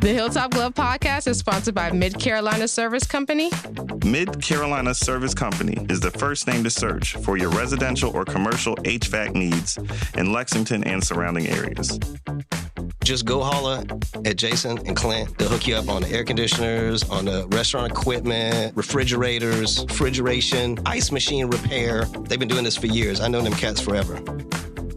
The Hilltop Glove Podcast is sponsored by Mid-Carolina Service Company. Mid-Carolina Service Company is the first name to search for your residential or commercial HVAC needs in Lexington and surrounding areas. Just go holler at Jason and Clint. They'll hook you up on the air conditioners, on the restaurant equipment, refrigerators, refrigeration, ice machine repair. They've been doing this for years. I know them cats forever.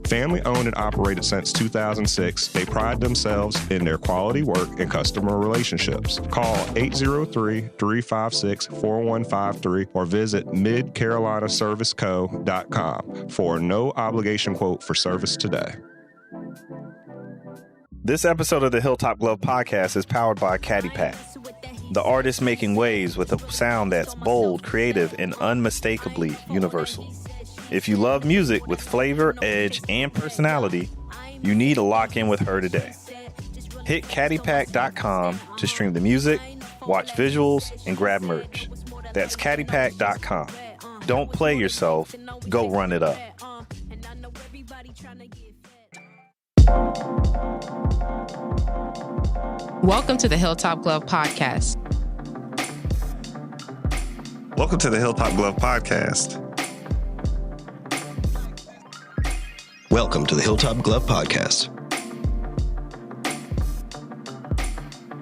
Family owned and operated since 2006, they pride themselves in their quality work and customer relationships. Call 803-356-4153 or visit midcarolinaserviceco.com for a no obligation quote for service today. This episode of the Hilltop Glove Podcast is powered by Caddy Pack, the artist making waves with a sound that's bold, creative, and unmistakably universal. If you love music with flavor, edge, and personality, you need to lock in with her today. Hit caddypack.com to stream the music, watch visuals, and grab merch. That's caddypack.com. Don't play yourself. Go run it up. Welcome to the Hilltop Glove Podcast. Welcome to the Hilltop Glove Podcast. Welcome to the Hilltop Glove Podcast.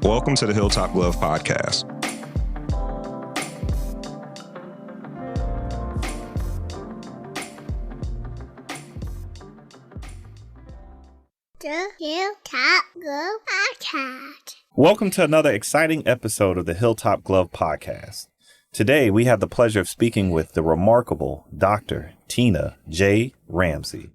Welcome to the Hilltop Glove Podcast. The Hilltop Glove Podcast. Welcome to another exciting episode of the Hilltop Glove Podcast. Today, we have the pleasure of speaking with the remarkable Dr. Tina J. Ramsay.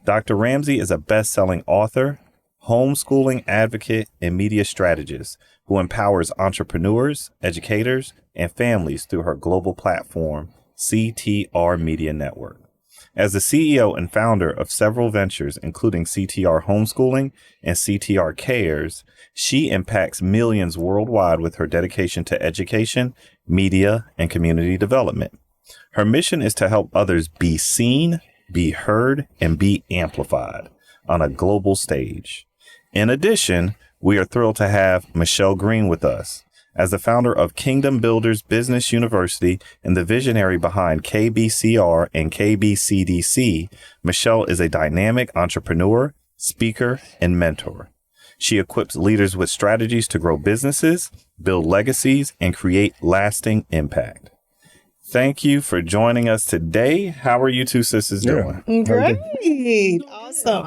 Dr. Ramsay is a best-selling author, homeschooling advocate, and media strategist who empowers entrepreneurs, educators, and families through her global platform, CTR Media Network. As the CEO and founder of several ventures, including CTR Homeschooling and CTR Cares, she impacts millions worldwide with her dedication to education, media, and community development. Her mission is to help others be seen, be heard, and be amplified on a global stage. In addition, we are thrilled to have Michelle Green with us. As the founder of Kingdom Builders Business University and the visionary behind KBCR and KBCDC, Michelle is a dynamic entrepreneur, speaker, and mentor. She equips leaders with strategies to grow businesses, build legacies, and create lasting impact. Thank you for joining us today. How are you two sisters doing? Great. Awesome.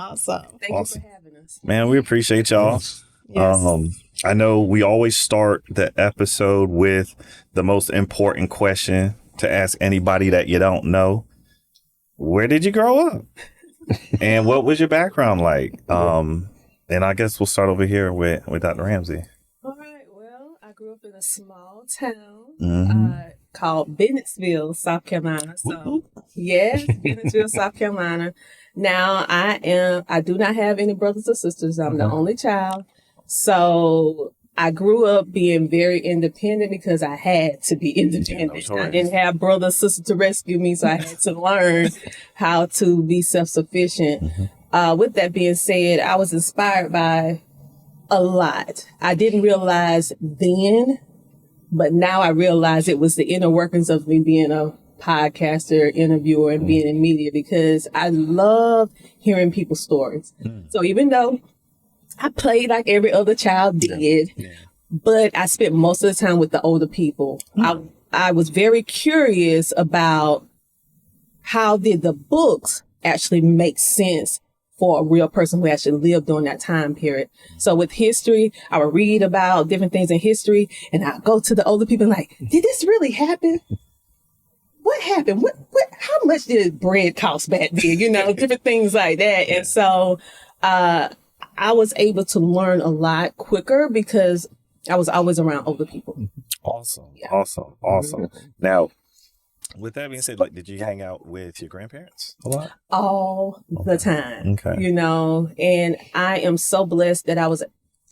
Thank you for having us. Man, we appreciate y'all. Yes. I know we always start the episode with the most important question to ask anybody that you don't know. Where did you grow up? And what was your background like? And I guess we'll start over here with Dr. Ramsay. All right. Well, I grew up in a small town called Bennettsville, South Carolina. So, yes, Bennettsville, South Carolina. Now, I do not have any brothers or sisters. I'm the only child. So I grew up being very independent because I had to be independent. I didn't have brothers, sisters to rescue me, so I had to learn how to be self-sufficient. With that being said, I was inspired by a lot. I didn't realize then, but now I realize it was the inner workings of me being a podcaster, interviewer, and being in media, because I love hearing people's stories. So even though I played like every other child did, but I spent most of the time with the older people. I was very curious about how did the books actually make sense for a real person who actually lived during that time period. So with history, I would read about different things in history, and I'd go to the older people like, did this really happen? What happened? How much did bread cost back then? You know, different things like that. And so, I was able to learn a lot quicker because I was always around older people. Awesome. Now, with that being said, did you hang out with your grandparents a lot? All the time. Okay. You know, and I am so blessed that I was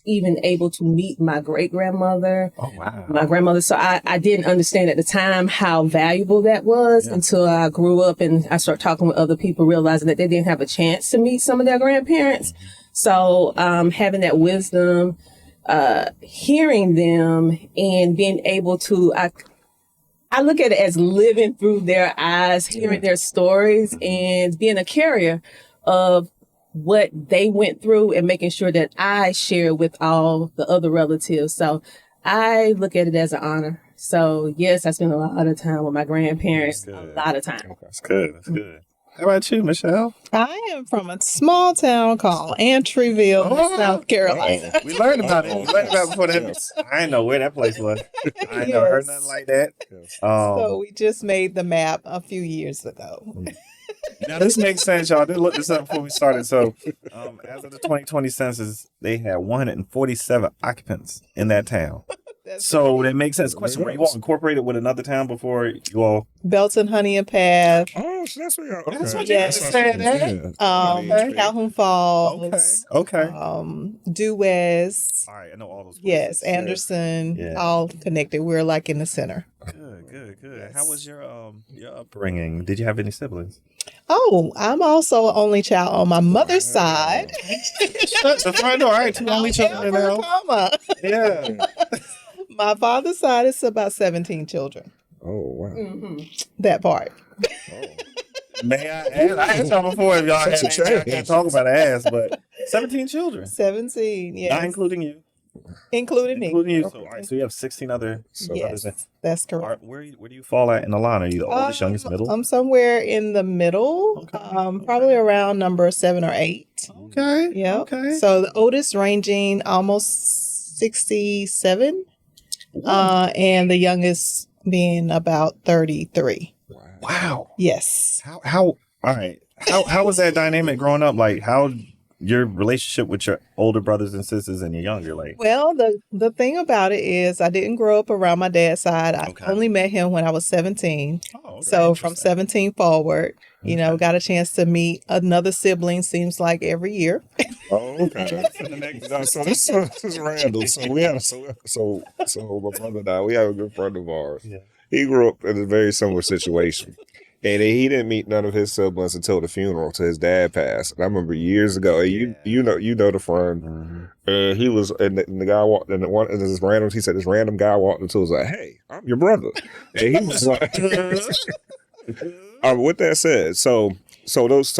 even able to meet my great-grandmother. Oh, wow. My grandmother. So I didn't understand at the time how valuable that was until I grew up and I started talking with other people, realizing that they didn't have a chance to meet some of their grandparents. So having that wisdom hearing them and being able to, I look at it as living through their eyes, hearing their stories, and being a carrier of what they went through and making sure that I share with all the other relatives. So I look at it as an honor. So yes, I spend a lot of time with my grandparents, a lot of time. That's good. That's good. How about you, Michelle? I am from a small town called Entrepreneurial, South Carolina. We learned about it. We learned about it before that. I didn't know where that place was. I ain't never heard nothing like that. So we just made the map a few years ago. Now, this makes sense, y'all. I did look this up before we started. So, as of the 2020 census, they had 147 occupants in that town. So that makes sense. Question: were you all incorporated with another town before you all? Belton, Honey and Path. Oh, so that's what y'all. Okay. That's what you said. Calhoun Falls. Okay. Due West. All right, I know all those places. Yes, Anderson. All connected. We're like in the center. Good. Yes. How was your upbringing? Did you have any siblings? Oh, I'm also an only child on my mother's side. Shut the front door. All right, two only children now. Yeah. My father's side is about 17 children. Oh, wow. Mm-hmm. That part. Oh. May I ask? I asked y'all before if y'all had I can't talk about ass, but 17 children. 17, yes. Not including you. Including me. Including you. So, all right, so you have 16 other brothers. Yes, that's correct. Where do you fall at in the line? Are you the oldest, youngest, middle? I'm somewhere in the middle, probably around number 7 or 8. Okay. Yeah. Okay. So the oldest ranging almost 67, and the youngest being about 33. Wow. Yes. How? All right. How was that dynamic growing up? Like how? Your relationship with your older brothers and sisters and your younger, like? Well, the thing about it is I didn't grow up around my dad's side. I only met him when I was 17. Oh, okay. So from 17 forward, got a chance to meet another sibling, seems like every year. Oh, okay. So this is Randall. So we have so my brother and I, we have a good friend of ours. Yeah. He grew up in a very similar situation. And he didn't meet none of his siblings until the funeral, till his dad passed. And I remember years ago, you know the friend. Mm-hmm. And he was, and the guy walked, and he said this random guy walked into, was like, "Hey, I'm your brother." And he was like, with that said, so those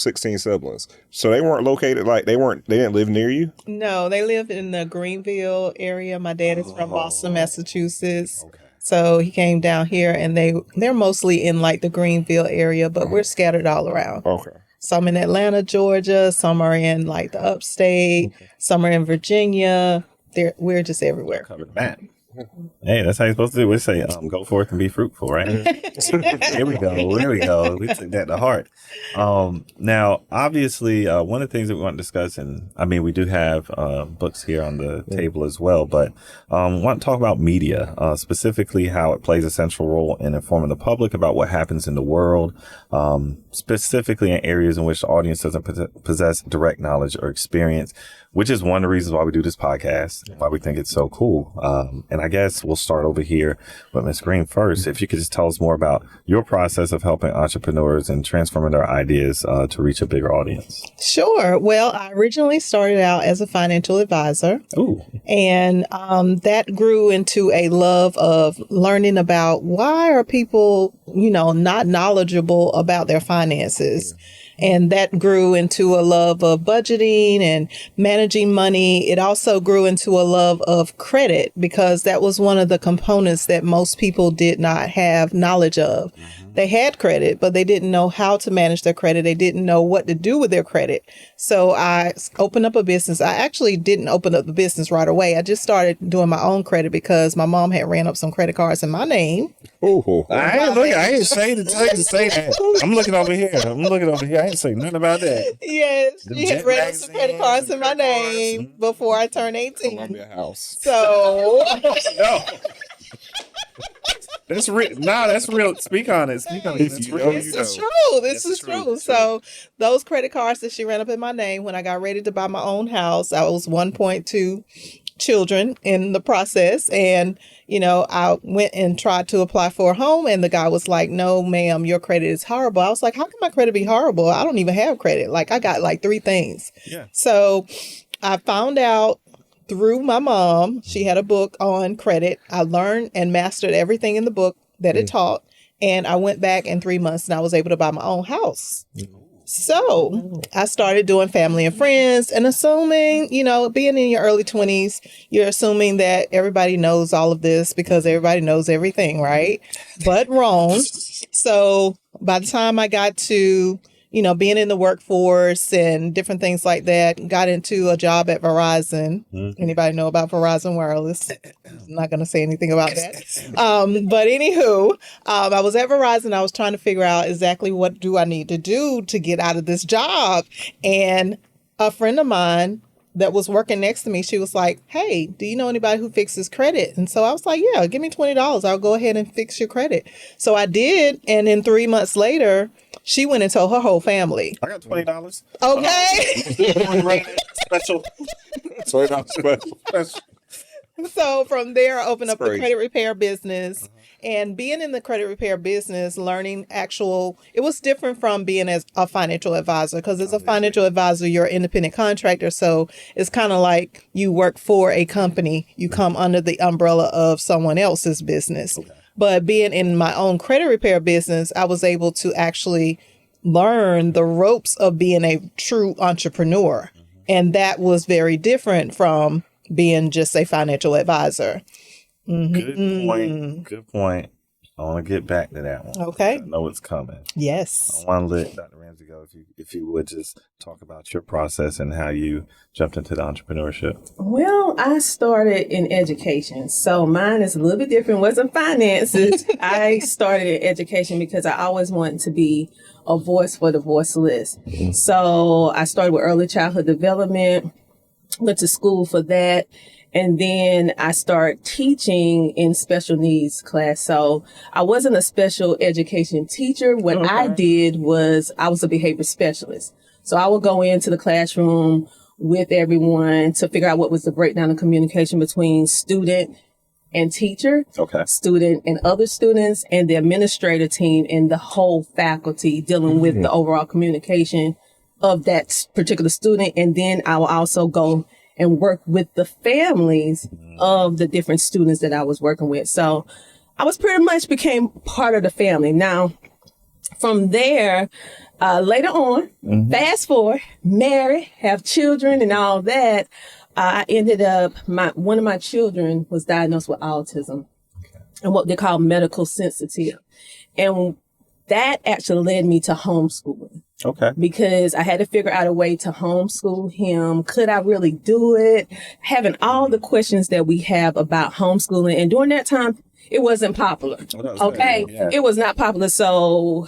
16 siblings, so they weren't located, they didn't live near you? No, they lived in the Greenville area. My dad is from Boston, Massachusetts. Okay. So he came down here, and they're mostly in like the Greenville area, but we're scattered all around. Okay. Some in Atlanta, Georgia. Some are in like the upstate. Okay. Some are in Virginia. We're just everywhere. Covered the map. Hey, that's how you're supposed to do. We say, go forth and be fruitful, right? Here we go. There we go. We took that to heart. Now, obviously, one of the things that we want to discuss, and I mean, we do have books here on the table as well, but want to talk about media, specifically how it plays a central role in informing the public about what happens in the world, specifically in areas in which the audience doesn't possess direct knowledge or experience, which is one of the reasons why we do this podcast, why we think it's so cool. And I guess we'll start over here with Ms. Green first. If you could just tell us more about your process of helping entrepreneurs and transforming their ideas to reach a bigger audience. Sure. Well, I originally started out as a financial advisor. Ooh. And that grew into a love of learning about why are people, not knowledgeable about their finances. Yeah. And that grew into a love of budgeting and managing money. It also grew into a love of credit, because that was one of the components that most people did not have knowledge of. Mm-hmm. They had credit, but they didn't know how to manage their credit. They didn't know what to do with their credit. So I opened up a business. I actually didn't open up the business right away. I just started doing my own credit because my mom had ran up some credit cards in my name. Oh, I ain't saying to tell you to say that. I'm looking over here. I ain't saying nothing about that. Yes, she had ran up some credit cards in my name before I turned 18. Columbia House. So no. That's real. No, that's real. Speak on it. This is true. So those credit cards that she ran up in my name, when I got ready to buy my own house, I was 1.2 children in the process. And, I went and tried to apply for a home, and the guy was like, "No, ma'am, your credit is horrible." I was like, "How can my credit be horrible? I don't even have credit. Like, I got like 3 things." Yeah. So I found out through my mom. She had a book on credit. I learned and mastered everything in the book that it taught. And I went back in 3 months and I was able to buy my own house. So I started doing family and friends and assuming, you know, being in your early 20s, you're assuming that everybody knows all of this because everybody knows everything, right? But wrong. So by the time I got to, you know, being in the workforce and different things like that, got into a job at Verizon. Anybody know about Verizon Wireless? I'm not going to say anything about that. But anywho, I was at Verizon. I was trying to figure out exactly what do I need to do to get out of this job. And a friend of mine that was working next to me, she was like, hey, do you know anybody who fixes credit? And so I was like, yeah, give me $20. I'll go ahead and fix your credit. So I did. And then 3 months later, she went and told her whole family. I got $20. Okay. Special. $20 special. So from there, I opened up the crazy. credit repair business. And being in the credit repair business, learning it was different from being as a financial advisor, because as a financial advisor, you're an independent contractor. So it's kind of like you work for a company. You come under the umbrella of someone else's business. Okay. But being in my own credit repair business, I was able to actually learn the ropes of being a true entrepreneur. And that was very different from being just a financial advisor. Good point. Good point. I want to get back to that one. Okay. I know it's coming. Yes. I want to let Dr. Ramsay go if you would just talk about your process and how you jumped into the entrepreneurship. Well, I started in education. So mine is a little bit different. It wasn't finances. I started in education because I always wanted to be a voice for the voiceless. So I started with early childhood development, went to school for that. And then I started teaching in special needs class. So I wasn't a special education teacher. What I did was I was a behavior specialist. So I would go into the classroom with everyone to figure out what was the breakdown of communication between student and teacher, student and other students, and the administrator team and the whole faculty dealing with the overall communication of that particular student. And then I will also go and work with the families of the different students that I was working with. So I was pretty much became part of the family. Now, from there, later on, fast forward, marry, have children and all that, I ended up, one of my children was diagnosed with autism and what they call medical sensitive. And that actually led me to homeschooling. Okay. Because I had to figure out a way to homeschool him. Could I really do it? Having all the questions that we have about homeschooling. And during that time, it wasn't popular. Okay. It was not popular. So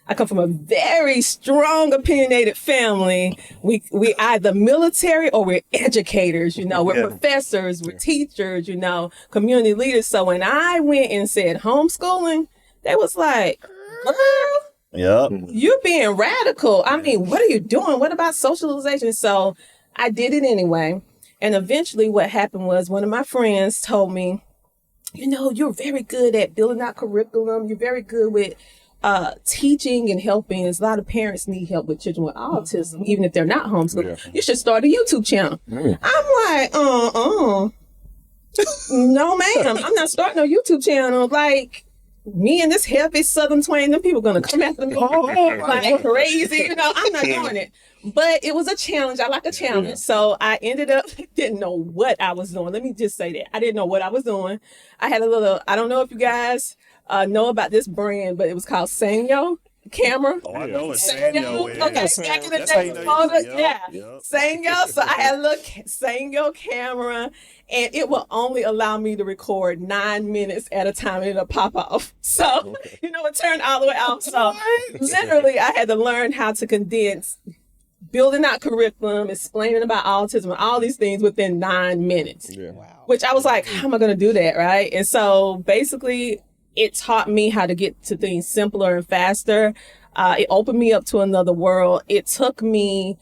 I come from a very strong, opinionated family. We either military or we're educators, you know, we're professors, we're teachers, you know, community leaders. So when I went and said homeschooling, they was like, girl, you're being radical. I mean, what are you doing? What about socialization? So I did it anyway. And eventually what happened was one of my friends told me, you know, you're very good at building out curriculum. You're very good with teaching and helping. There's a lot of parents need help with children with autism, even if they're not homeschooled. You should start a YouTube channel. I'm like, no, ma'am, I'm not starting a YouTube channel. Like, me and this heavy Southern twang, them people gonna come after me like crazy. You know, I'm not doing it. But it was a challenge. I like a challenge. So I ended up, didn't know what I was doing. Let me just say that. I didn't know what I was doing. I had a little, I don't know if you guys know about this brand, but it was called Sanyo camera. Oh, I know it's Sanyo. Okay, back in the day, Sanyo. So I had a little Sanyo camera, and it will only allow me to record 9 minutes at a time, and it'll pop off. So, you know, it turned all the way off. So literally, I had to learn how to condense building out curriculum, explaining about autism, and all these things within 9 minutes. Which I was like, how am I going to do that, right? And so basically, it taught me how to get to things simpler and faster. It opened me up to another world. It took me,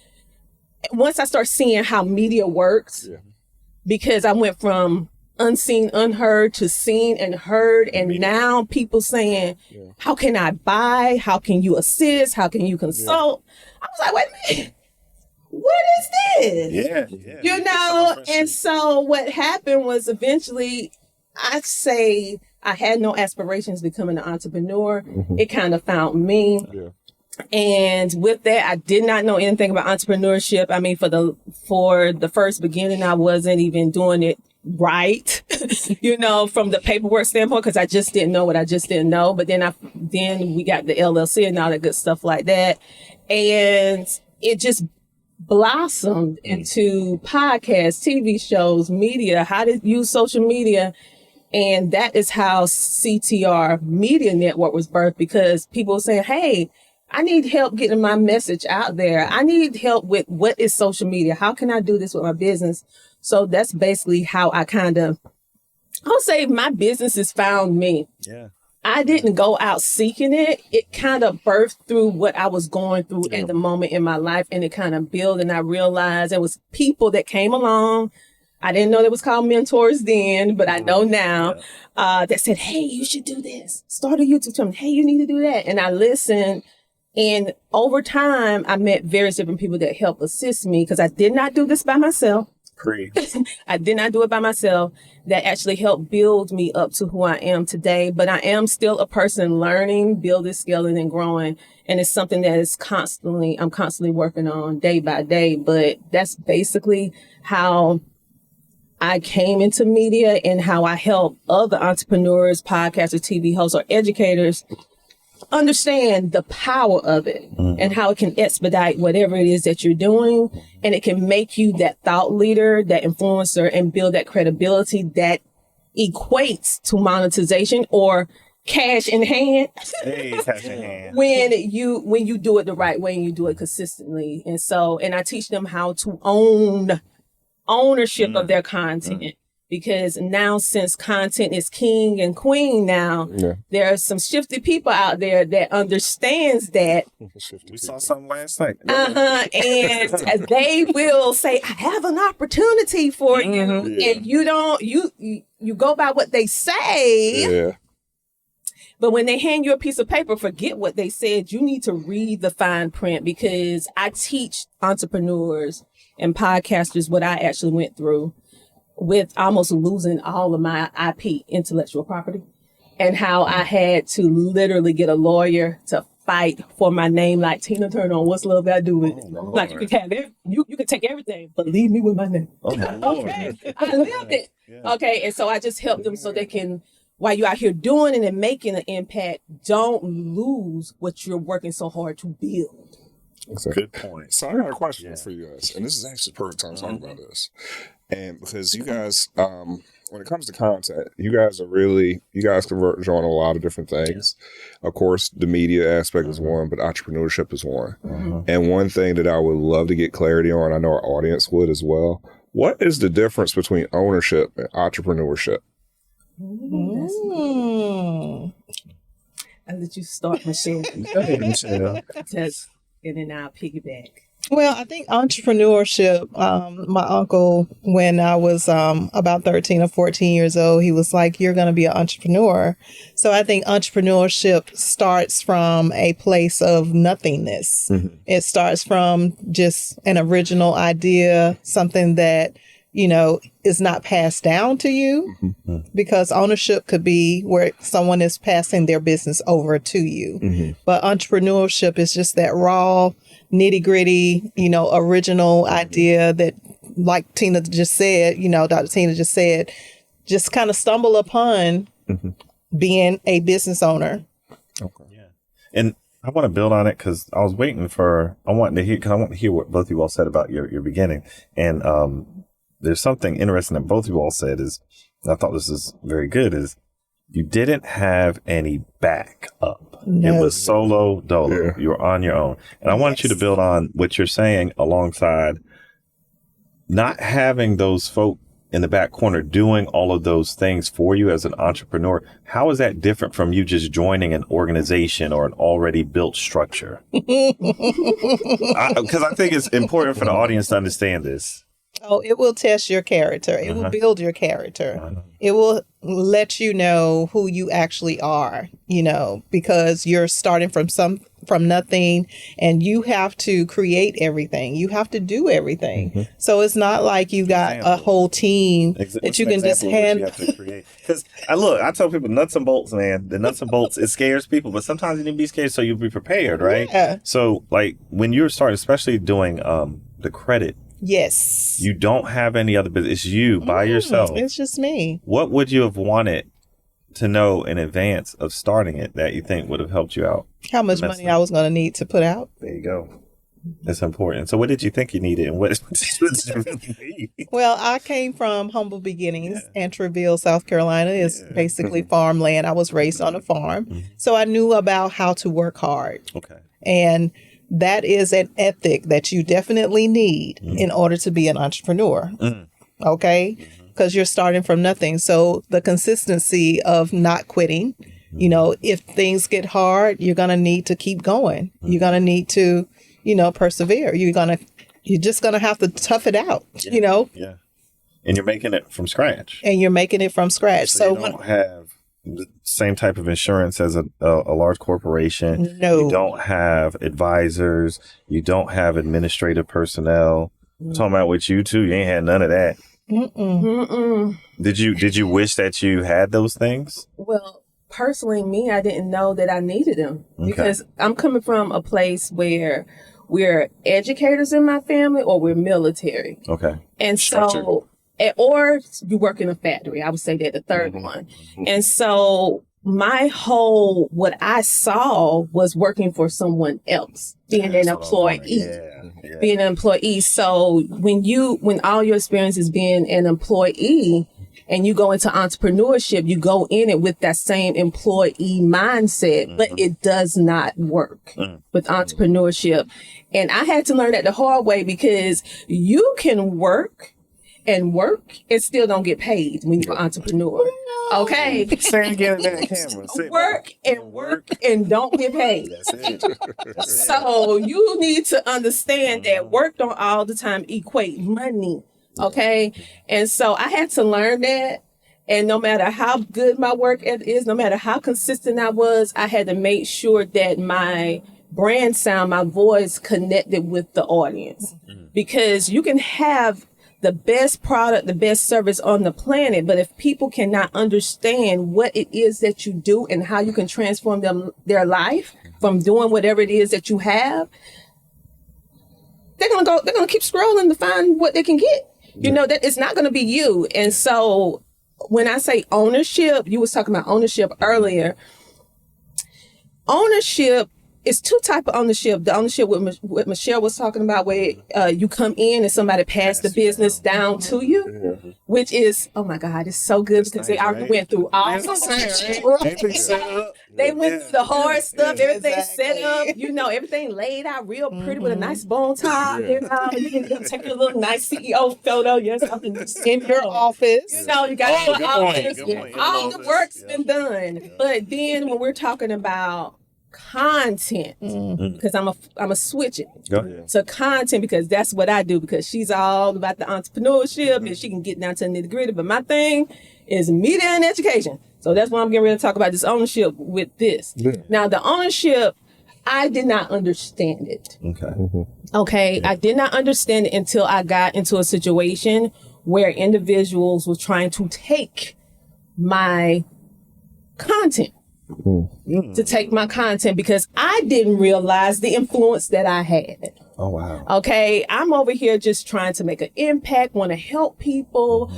once I started seeing how media works, because I went from unseen, unheard to seen and heard. And now people saying, how can I buy? How can you assist? How can you consult? I was like, wait a minute. what is this? Yeah. You know, and so what happened was eventually, I'd say I had no aspirations becoming an entrepreneur. It kind of found me. Yeah. And with that, I did not know anything about entrepreneurship. I mean, for the first beginning, I wasn't even doing it right, you know, from the paperwork standpoint, because I just didn't know what I just didn't know. But then we got the LLC and all that good stuff like that. And it just blossomed into podcasts, TV shows, media, how to use social media. And that is how CTR Media Network was birthed, because people were saying, hey, I need help getting my message out there. I need help with what is social media? How can I do this with my business? So that's basically how I'll say my business has found me. Yeah. I didn't go out seeking it. It kind of birthed through what I was going through at the moment in my life, and it kind of built, and I realized there was people that came along. I didn't know that was called mentors then, but I know now, that said, hey, you should do this. Start a YouTube channel. Hey, you need to do that. And I listened. And over time, I met various different people that helped assist me, because I did not do this by myself. I did not do it by myself. That actually helped build me up to who I am today. But I am still a person learning, building, scaling, and growing. And it's something that I'm constantly working on day by day. But that's basically how I came into media and how I help other entrepreneurs, podcasters, TV hosts, or educators understand the power of it and how it can expedite whatever it is that you're doing. And it can make you that thought leader, that influencer, and build that credibility that equates to monetization or cash in hand. Hey, cash in hand. when you do it the right way and you do it consistently. And I teach them how to own ownership of their content. Because now, since content is king and queen now, there are some shifty people out there that understands that. We saw something last night. And they will say, I have an opportunity for you. And you don't, you go by what they say. Yeah. But when they hand you a piece of paper, forget what they said. You need to read the fine print, because I teach entrepreneurs and podcasters what I actually went through with almost losing all of my IP, intellectual property, and how I had to literally get a lawyer to fight for my name, like Tina Turner on What's Love Got to Do With It. Like, you could have you could take everything, but leave me with my name. Okay, I lived it. Okay, and so I just help them so they can, while you're out here doing it and making an impact, don't lose what you're working so hard to build. Exactly. Good point. So I got a question for you guys, and this is actually the perfect time to talk about this. And because you guys, when it comes to content, you guys converge on a lot of different things. Of course, the media aspect is one, but entrepreneurship is one. And one thing that I would love to get clarity on, I know our audience would as well. What is the difference between ownership and entrepreneurship? I'll let you start, Michelle. Go ahead, Michelle. And then I'll piggyback. Well, I think entrepreneurship, my uncle, when I was about 13 or 14 years old, he was like, you're going to be an entrepreneur. So I think entrepreneurship starts from a place of nothingness. It starts from just an original idea, something that, you know, is not passed down to you, because ownership could be where someone is passing their business over to you. But entrepreneurship is just that raw, nitty gritty, you know, original idea that, like Tina just said, you know, Dr. Tina just said, just kind of stumble upon being a business owner. Okay. Yeah. And I want to build on it, because I was waiting for, I want to hear what both of you all said about your beginning. And, there's something interesting that both of you all said is, and I thought this is very good, is you didn't have any backup. No. It was solo dolo. Yeah. You were on your own. And I want you to build on what you're saying alongside not having those folk in the back corner doing all of those things for you as an entrepreneur. How is that different from you just joining an organization or an already built structure? Because I think it's important for the audience to understand this. Oh, it will test your character. It will build your character. It will let you know who you actually are, because you're starting from nothing, and you have to create everything. You have to do everything. Mm-hmm. So it's not like you got a whole team that you can just hand. Because I tell people nuts and bolts, man. The nuts and bolts, it scares people, but sometimes you need to be scared so you'll be prepared, right? Yeah. So like when you're starting, especially doing the credit. Yes. You don't have any other business. It's you by yourself. It's just me. What would you have wanted to know in advance of starting it that you think would have helped you out? How much money I was going to need to put out. There you go. That's important. So what did you think you needed, and what did you really need? Well, I came from humble beginnings. Entrepreneurial, South Carolina is basically farmland. I was raised on a farm. Mm-hmm. So I knew about how to work hard. Okay. And that is an ethic that you definitely need in order to be an entrepreneur. Okay? Because you're starting from nothing. So the consistency of not quitting, if things get hard, you're going to need to keep going. You're going to need to, persevere. You're just going to have to tough it out, Yeah. And you're making it from scratch. So you don't have the same type of insurance as a large corporation. No. You don't have advisors. You don't have administrative personnel. I'm talking about with you too. You ain't had none of that. Did you wish that you had those things? Well, personally, I didn't know that I needed them because I'm coming from a place where we're educators in my family or we're military. Okay. And so, or you work in a factory. I would say that the third one. And so what I saw was working for someone else, being an employee. Being an employee. So when all your experience is being an employee and you go into entrepreneurship, you go in it with that same employee mindset, but it does not work with entrepreneurship. And I had to learn that the hard way because you can work and still don't get paid when you're an entrepreneur. Okay. Say it again in that camera. Work and don't get paid. That's it. So you need to understand that work don't all the time equate money. Okay. And so I had to learn that. And no matter how good my work is, no matter how consistent I was, I had to make sure that my brand sound, my voice connected with the audience. Because you can have the best product, the best service on the planet, but if people cannot understand what it is that you do and how you can transform their life from doing whatever it is that you have, they're gonna keep scrolling to find what they can get. That it's not gonna be you. And so when I say ownership, you was talking about ownership earlier. Ownership is two type of ownership. The ownership what Michelle was talking about, where you come in and somebody passed the business down to you, which is, oh my God, it's so good because they already went through all They went through the hard stuff, everything set up, everything laid out real pretty with a nice bone top. You can take your little nice CEO photo, in your office. You got your office. All the work's been done. But then when we're talking about content, because I'm a switch it to content, because that's what I do, because she's all about the entrepreneurship and she can get down to the nitty gritty, but my thing is media and education. So that's why I'm getting ready to talk about this ownership with this. Now the ownership, I did not understand it. Okay. I did not understand it until I got into a situation where individuals were trying to take my content. To take my content, because I didn't realize the influence that I had. Oh, wow. Okay. I'm over here just trying to make an impact, want to help people,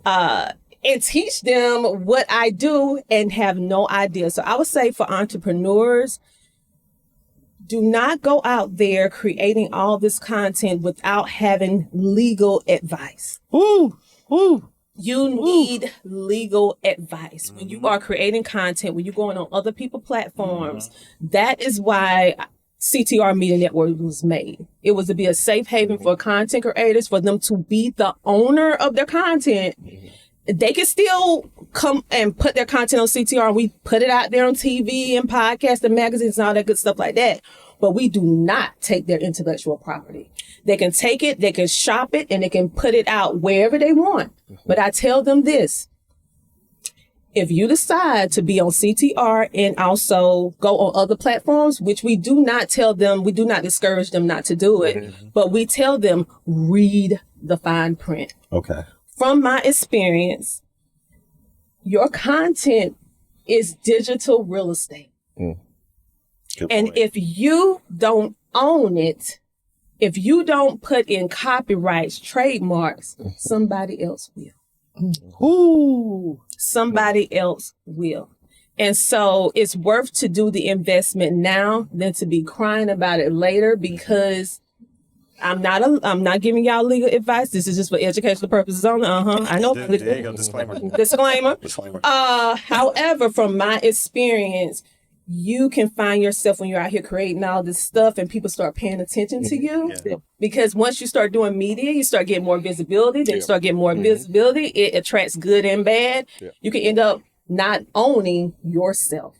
and teach them what I do and have no idea. So I would say for entrepreneurs, do not go out there creating all this content without having legal advice. You need legal advice when you are creating content, when you're going on other people's platforms. That is why CTR Media Network was made. It was to be a safe haven for content creators, for them to be the owner of their content. They can still come and put their content on CTR, and we put it out there on TV and podcasts and magazines and all that good stuff like that. But we do not take their intellectual property. They can take it, they can shop it, and they can put it out wherever they want. But I tell them this. If you decide to be on CTR and also go on other platforms, which we do not tell them, we do not discourage them not to do it, but we tell them, read the fine print. Okay. From my experience, your content is digital real estate. And if you don't own it, if you don't put in copyrights, trademarks, somebody else will. Ooh. Somebody else will. And so it's worth to do the investment now than to be crying about it later, because I'm not giving y'all legal advice. This is just for educational purposes only. I know. There you go. Disclaimer. Disclaimer. However, from my experience, you can find yourself when you're out here creating all this stuff and people start paying attention to you. Yeah. Because once you start doing media, you start getting more visibility. Then you start getting more visibility. It attracts good and bad. Yeah. You can end up not owning yourself.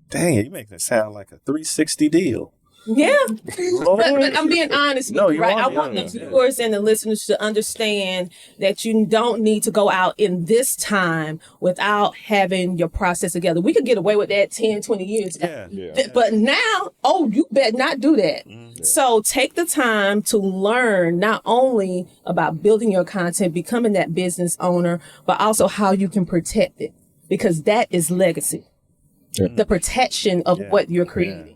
Dang it, you make that sound like a 360 deal. Yeah. but I'm being honest with you, right? I want the viewers and the listeners to understand that you don't need to go out in this time without having your process together. We could get away with that 10, 20 years ago. Yeah. But now, you better not do that. Yeah. So take the time to learn not only about building your content, becoming that business owner, but also how you can protect it, because that is legacy. Yeah. The protection of what you're creating. Yeah.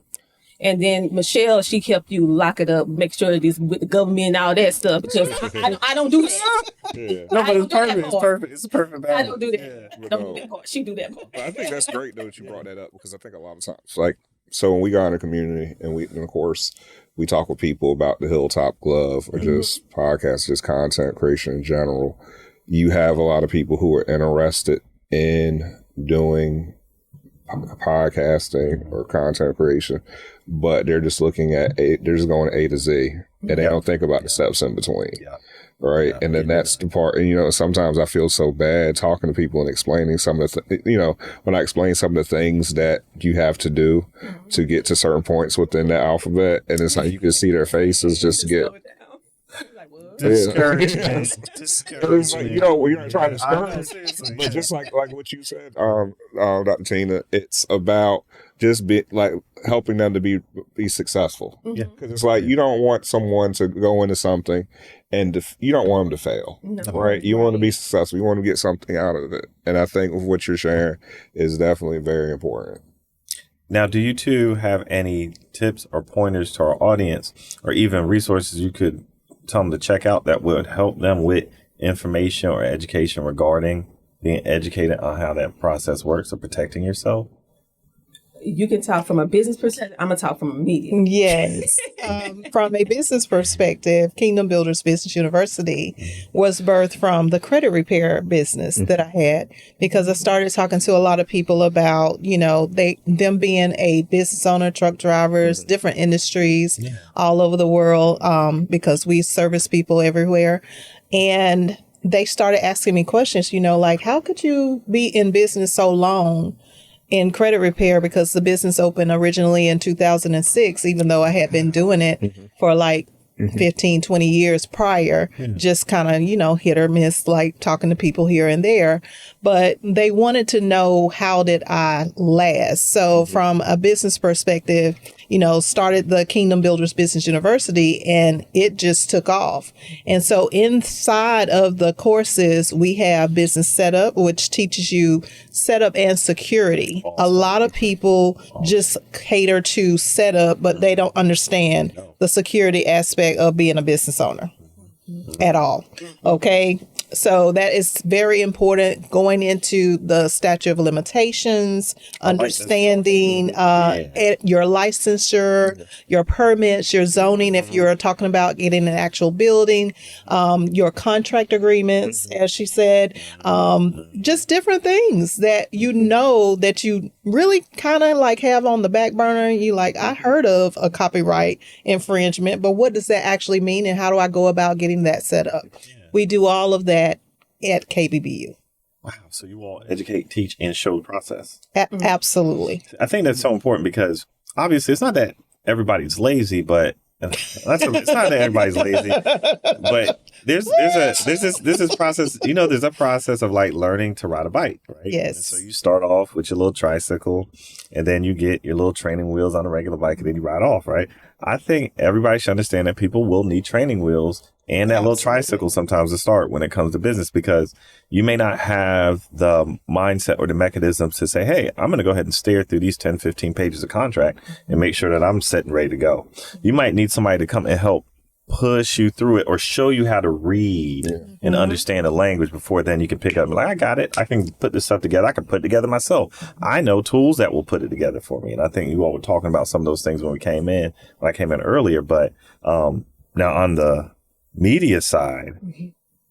And then Michelle, she helped you lock it up, make sure it is with the government and all that stuff. Because I don't do that. Yeah. No, but it's perfect. It's perfect. It's a perfect balance. I don't do that. Yeah. Don't do that part. She do that part. I think that's great though that you brought that up, because I think a lot of times, like, so when we go in the community and of course, we talk with people about the Hilltop Glove or just podcasts, just content creation in general. You have a lot of people who are interested in doing podcasting or content creation, but they're just looking at they're just going A to Z, and they don't think about the steps in between. Yeah. Right. And then that's the part, and, sometimes I feel so bad talking to people and explaining some of the, when I explain some of the things that you have to do to get to certain points within the alphabet, and it's like you can see their faces just get discouraged. We're not trying to discourage, but just like what you said, Dr. Tina, it's about just helping them to be successful. Yeah, because it's like you don't want someone to go into something and you don't want them to fail, right? You want to be successful. You want to get something out of it, and I think what you're sharing is definitely very important. Now, do you two have any tips or pointers to our audience, or even resources you could tell them to check out that would help them with information or education regarding being educated on how that process works of protecting yourself? You can talk from a business perspective. I'm going to talk from a media. Yes. From a business perspective, Kingdom Builders Business University was birthed from the credit repair business that I had, because I started talking to a lot of people about, them being a business owner, truck drivers, different industries all over the world, because we service people everywhere. And they started asking me questions, like, how could you be in business so long in credit repair? Because the business opened originally in 2006, even though I had been doing it for 15, 20 years prior, just kind of, hit or miss, like talking to people here and there. But they wanted to know, how did I last? So from a business perspective, started the Kingdom Builders Business University, and it just took off. And so inside of the courses, we have business setup, which teaches you setup and security. Awesome. A lot of people just cater to setup, but they don't understand the security aspect of being a business owner at all. Okay. So that is very important, going into the statute of limitations, understanding your licensure, your permits, your zoning, if you're talking about getting an actual building, your contract agreements, as she said, just different things that that you really kind of have on the back burner. You I heard of a copyright infringement, but what does that actually mean, and how do I go about getting that set up? We do all of that at KBBU. Wow. So you all educate, teach, and show the process. Absolutely. I think that's so important, because obviously it's not that everybody's lazy, but it's not that everybody's lazy, but there's this process. You know, there's a process of like learning to ride a bike, right? Yes. And so you start off with your little tricycle, and then you get your little training wheels on a regular bike, and then you ride off, right? I think everybody should understand that people will need training wheels and that little tricycle sometimes to start when it comes to business, because you may not have the mindset or the mechanisms to say, hey, I'm going to go ahead and steer through these 10, 15 pages of contract and make sure that I'm set and ready to go. You might need somebody to come and help push you through it or show you how to read and understand the language before then you can pick up and be like, I got it. I can put this stuff together. I can put it together myself. I know tools that will put it together for me. And I think you all were talking about some of those things when I came in earlier. But now on the media side,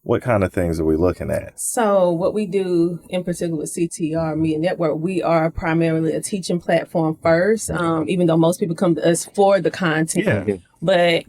what kind of things are we looking at? So what we do in particular with CTR Media Network, we are primarily a teaching platform first, even though most people come to us for the content. Yeah. But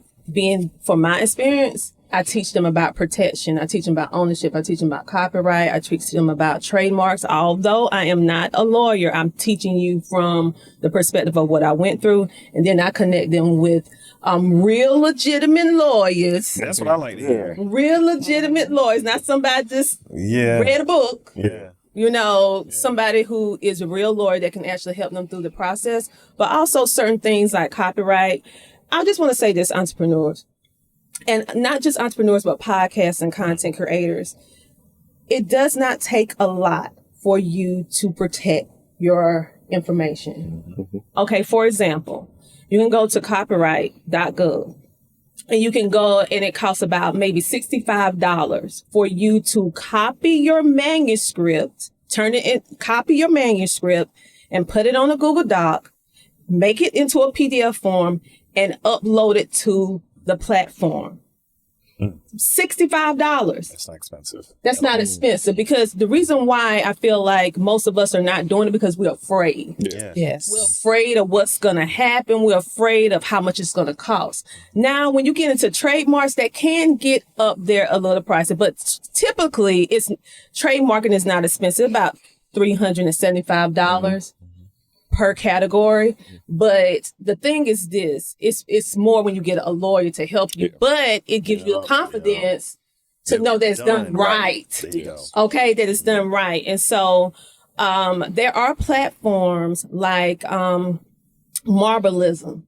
from my experience, I teach them about protection. I teach them about ownership. I teach them about copyright. I teach them about trademarks. Although I am not a lawyer, I'm teaching you from the perspective of what I went through. And then I connect them with real legitimate lawyers. That's what I like to hear. Real legitimate lawyers, not somebody just read a book. Yeah. You know, somebody who is a real lawyer that can actually help them through the process, but also certain things like copyright. I just want to say this, entrepreneurs, and not just entrepreneurs, but podcasts and content creators. It does not take a lot for you to protect your information. Okay, for example, you can go to copyright.gov and you can go and it costs about maybe $65 for you to copy your manuscript, copy your manuscript and put it on a Google Doc, make it into a PDF form and upload it to the platform. $65. That's not expensive. That's not expensive, because the reason why I feel like most of us are not doing it because we're afraid. Yes. We're afraid of what's going to happen. We're afraid of how much it's going to cost. Now, when you get into trademarks, that can get up there a little pricey, but typically trademarking is not expensive, about $375 per category. But the thing is this, it's more when you get a lawyer to help you, but it gives you the confidence to know that it's done right. Okay, that it's done right. And so there are platforms like Marbleism.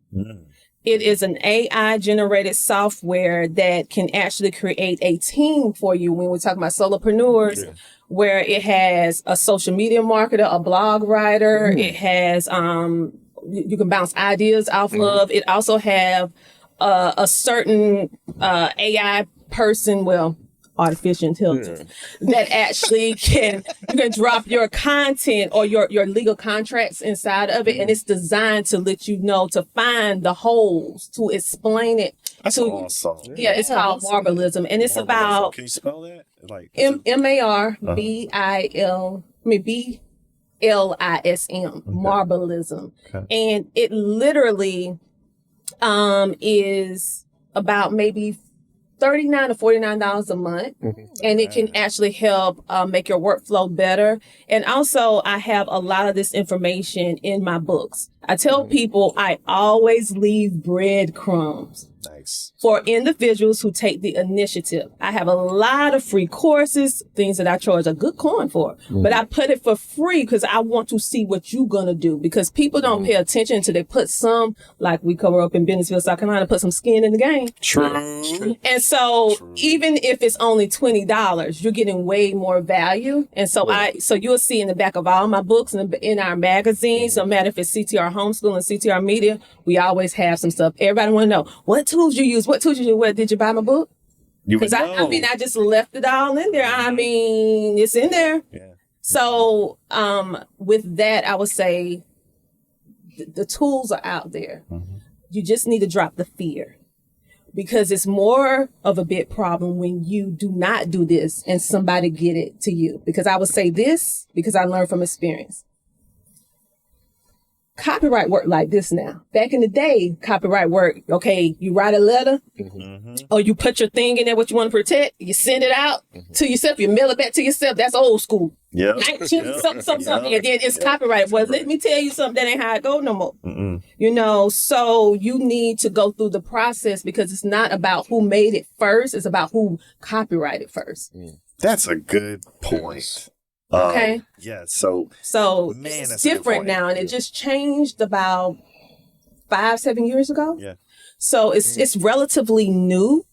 It is an AI generated software that can actually create a team for you when we're talking about solopreneurs. Where it has a social media marketer, a blog writer. It has, you can bounce ideas off of. It also have a certain AI person, artificial intelligence, that actually you can drop your content or your legal contracts inside of it. And it's designed to let you know, to find the holes, to explain it. That's awesome. Yeah, it's called Marbleism. And it's about... Can you spell that? Like MARBILISM. Marbleism. Okay. And it literally is about maybe $39 to $49 a month. And it can actually help make your workflow better. And also, I have a lot of this information in my books. I tell people I always leave breadcrumbs. Nice. For individuals who take the initiative. I have a lot of free courses, things that I charge a good coin for, but I put it for free because I want to see what you're going to do, because people don't pay attention until they put some, like we cover up in Bennettsville, South Carolina, put some skin in the game. True. And so even if it's only $20, you're getting way more value. And so so you'll see in the back of all my books and in our magazines, no matter if it's CTR Homeschooling, CTR Media, we always have some stuff. Everybody want to know what tools you use. What tools you use? What, did you buy my book? Because I just left it all in there. I mean, it's in there. Yeah. So with that, I would say the tools are out there. You just need to drop the fear, because it's more of a big problem when you do not do this and somebody get it to you. Because I would say this, because I learned from experience. copyright work like this now. Back in the day, copyright work, okay, you write a letter or you put your thing in there, what you want to protect, you send it out to yourself, you mail it back to yourself. That's old school. Yeah. 19 something, and then it's copyright. Well, let me tell you something, that ain't how it go no more. You know, so you need to go through the process because it's not about who made it first, it's about who copyrighted first. That's a good point. Okay. Yeah. So man, it's different now, and it just changed about 5-7 years ago. Yeah. So it's relatively new,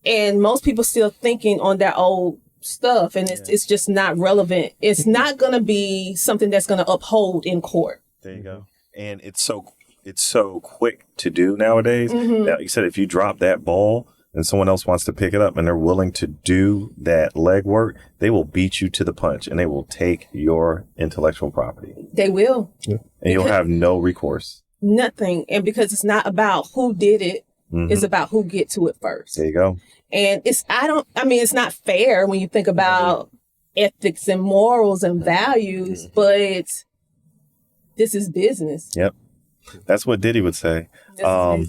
and most people still thinking on their old stuff, and it's just not relevant. It's not going to be something that's going to uphold in court. There you go. And it's so quick to do nowadays. Now, you said if you drop that ball and someone else wants to pick it up and they're willing to do that legwork, they will beat you to the punch and they will take your intellectual property. They will. And you'll have no recourse. Nothing. And because it's not about who did it, it's about who get to it first. There you go. And it's not fair when you think about ethics and morals and values, but this is business. Yep. That's what Diddy would say. I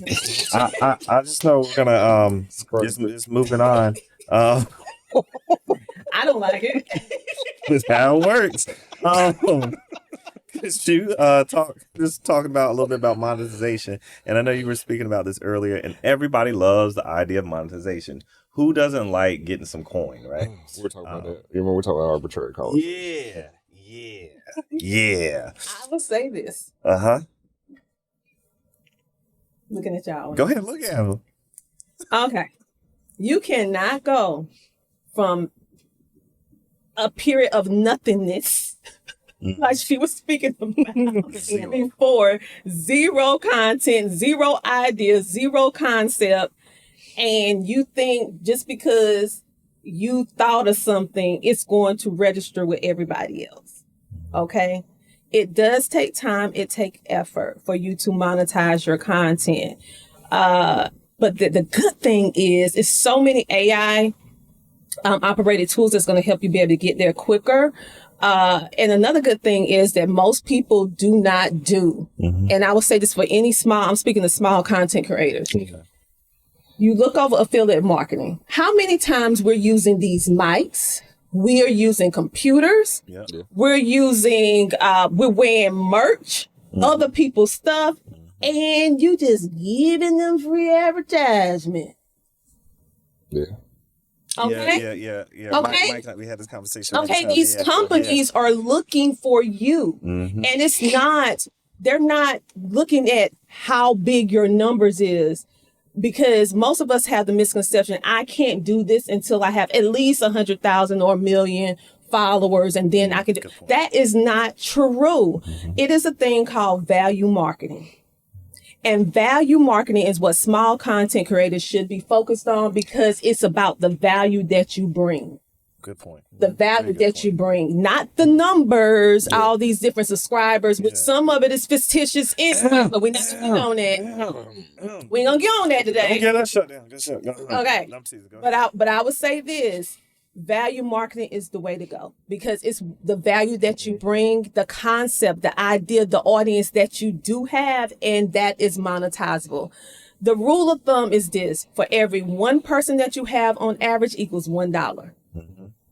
just know we're gonna just moving on. I don't like it. That's how it works. You talking about a little bit about monetization, and I know you were speaking about this earlier. And everybody loves the idea of monetization. Who doesn't like getting some coin, right? We're talking about that. You know, we're talking about arbitrary cost. Yeah. I will say this. Looking at y'all. Go ahead, look at him. Okay. You cannot go from a period of nothingness, like she was speaking about before, zero content, zero ideas, zero concept, and you think just because you thought of something, it's going to register with everybody else. Okay? It does take time. It takes effort for you to monetize your content. But the good thing is, it's so many AI operated tools that's going to help you be able to get there quicker. And another good thing is that most people do not do. And I will say this for I'm speaking to small content creators. Okay. You look over affiliate marketing. How many times we're using these mics? We are using computers. Yeah. We're using, we're wearing merch, other people's stuff, and you just giving them free advertisement. Yeah. Okay. Yeah. Okay. Mike, we had this conversation. Okay. These companies are looking for you, and they're not looking at how big your numbers is. Because most of us have the misconception, I can't do this until I have at least 100,000 or 1 million followers, and then I can do. That is not true. It is a thing called value marketing. And value marketing is what small content creators should be focused on, because it's about the value that you bring. Good point. The value that you bring, not the numbers, all these different subscribers, which some of it is fictitious, but we're not going to get on that. We ain't going to get on that today. Don't get that shut down. Okay. But I would say this, value marketing is the way to go, because it's the value that you bring, the concept, the idea, the audience that you do have, and that is monetizable. The rule of thumb is this: for every one person that you have on average equals $1.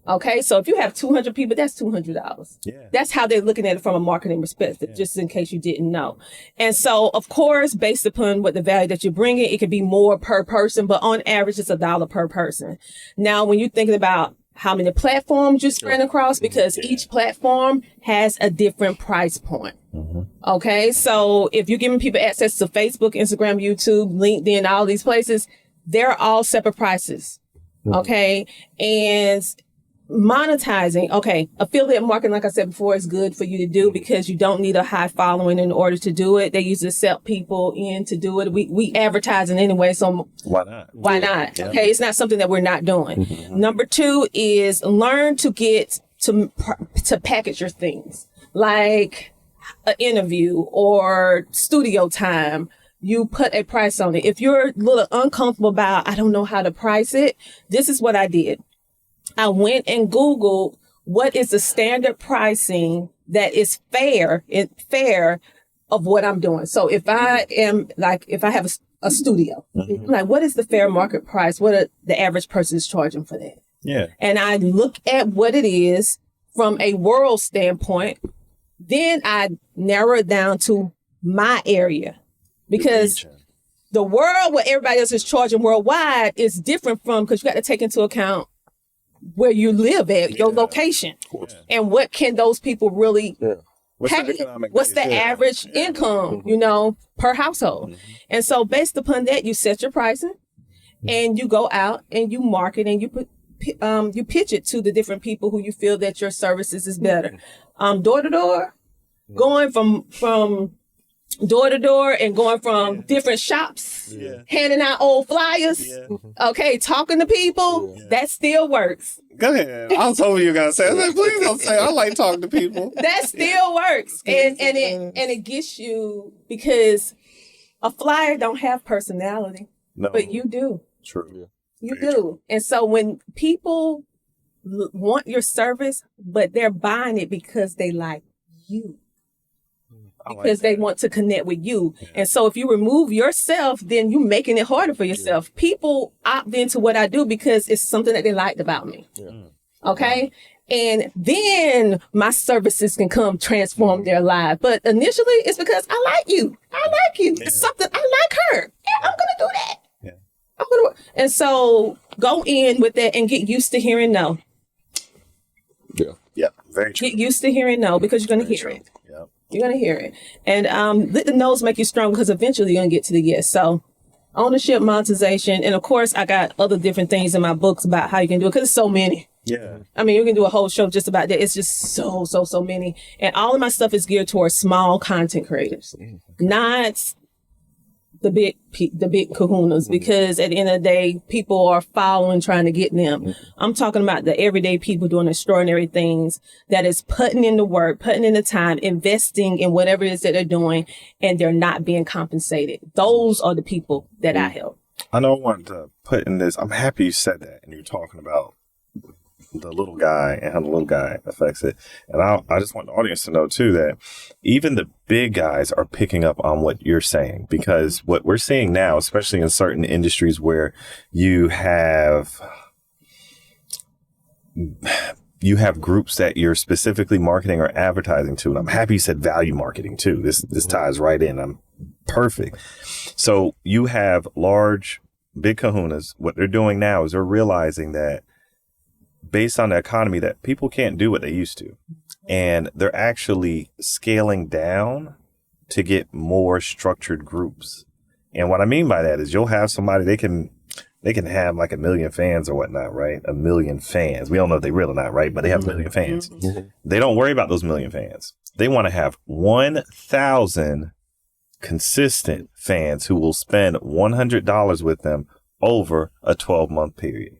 Okay, so if you have 200 people, that's $200. Yeah. That's how they're looking at it from a marketing perspective, just in case you didn't know. And so, of course, based upon what the value that you're bringing, it could be more per person, but on average, it's $1 per person. Now, when you're thinking about how many platforms you're spreading across, because each platform has a different price point. Okay, so if you're giving people access to Facebook, Instagram, YouTube, LinkedIn, all these places, they're all separate prices. Okay, and monetizing, affiliate marketing, like I said before, is good for you to do because you don't need a high following in order to do it. They usually accept people in to do it. We advertising anyway, so why not? Yeah. Okay, it's not something that we're not doing. Number 2 is learn to get to package your things, like an interview or studio time. You put a price on it. If you're a little uncomfortable about, I don't know how to price it, this is what I did. I went and Googled what is the standard pricing that is fair of what I'm doing. So if I have a studio, like what is the fair market price? What are the average person is charging for that? Yeah. And I look at what it is from a world standpoint. Then I narrow it down to my area, because the world, what everybody else is charging worldwide, is different from, because you got to take into account where you live at, your location, and what can those people really what's the average income, per household. And so based upon that, you set your pricing and you go out and you market and you pitch it to the different people who you feel that your services is better. Door to door, going from door to door and going from different shops, handing out old flyers, talking to people, that still works. Go ahead. I was hoping you were gonna say. I was like, please don't say. I like talking to people. That still works, and it gets you, because a flyer don't have personality, but you do. True. You do, and so when people want your service, but they're buying it because they like you. Because they want to connect with you. And so if you remove yourself, then you're making it harder for yourself. People opt into what I do because it's something that they liked about me. Okay? And then my services can come transform their life. But initially, it's because I like you. I like you. It's something, I like her. Yeah, I'm going to do that. I'm gonna, and so go in with that and get used to hearing no. Yeah, very true. Get used to hearing no, because you're going to hear it. You're going to hear it. And let the no's make you strong, because eventually you're going to get to the yes. So ownership, monetization. And of course, I got other different things in my books about how you can do it, because it's so many. Yeah. I mean, you can do a whole show just about that. It's just so many. And all of my stuff is geared towards small content creators, not the big kahunas, because at the end of the day, people are following, trying to get them. I'm talking about the everyday people doing extraordinary things, that is putting in the work, putting in the time, investing in whatever it is that they're doing, and they're not being compensated. Those are the people that I help. I know I wanted to put in this. I'm happy you said that, and you're talking about the little guy and how the little guy affects it. And I just want the audience to know too that even the big guys are picking up on what you're saying, because what we're seeing now, especially in certain industries where you have groups that you're specifically marketing or advertising to. And I'm happy you said value marketing too. This ties right in. I'm perfect. So you have big kahunas. What they're doing now is they're realizing that based on the economy, that people can't do what they used to. And they're actually scaling down to get more structured groups. And what I mean by that is you'll have somebody, they can have like 1 million fans or whatnot, right? 1 million fans. We don't know if they real or not, right? But they have 1 million fans. They don't worry about those 1 million fans. They want to have 1,000 consistent fans who will spend $100 with them over a 12-month period.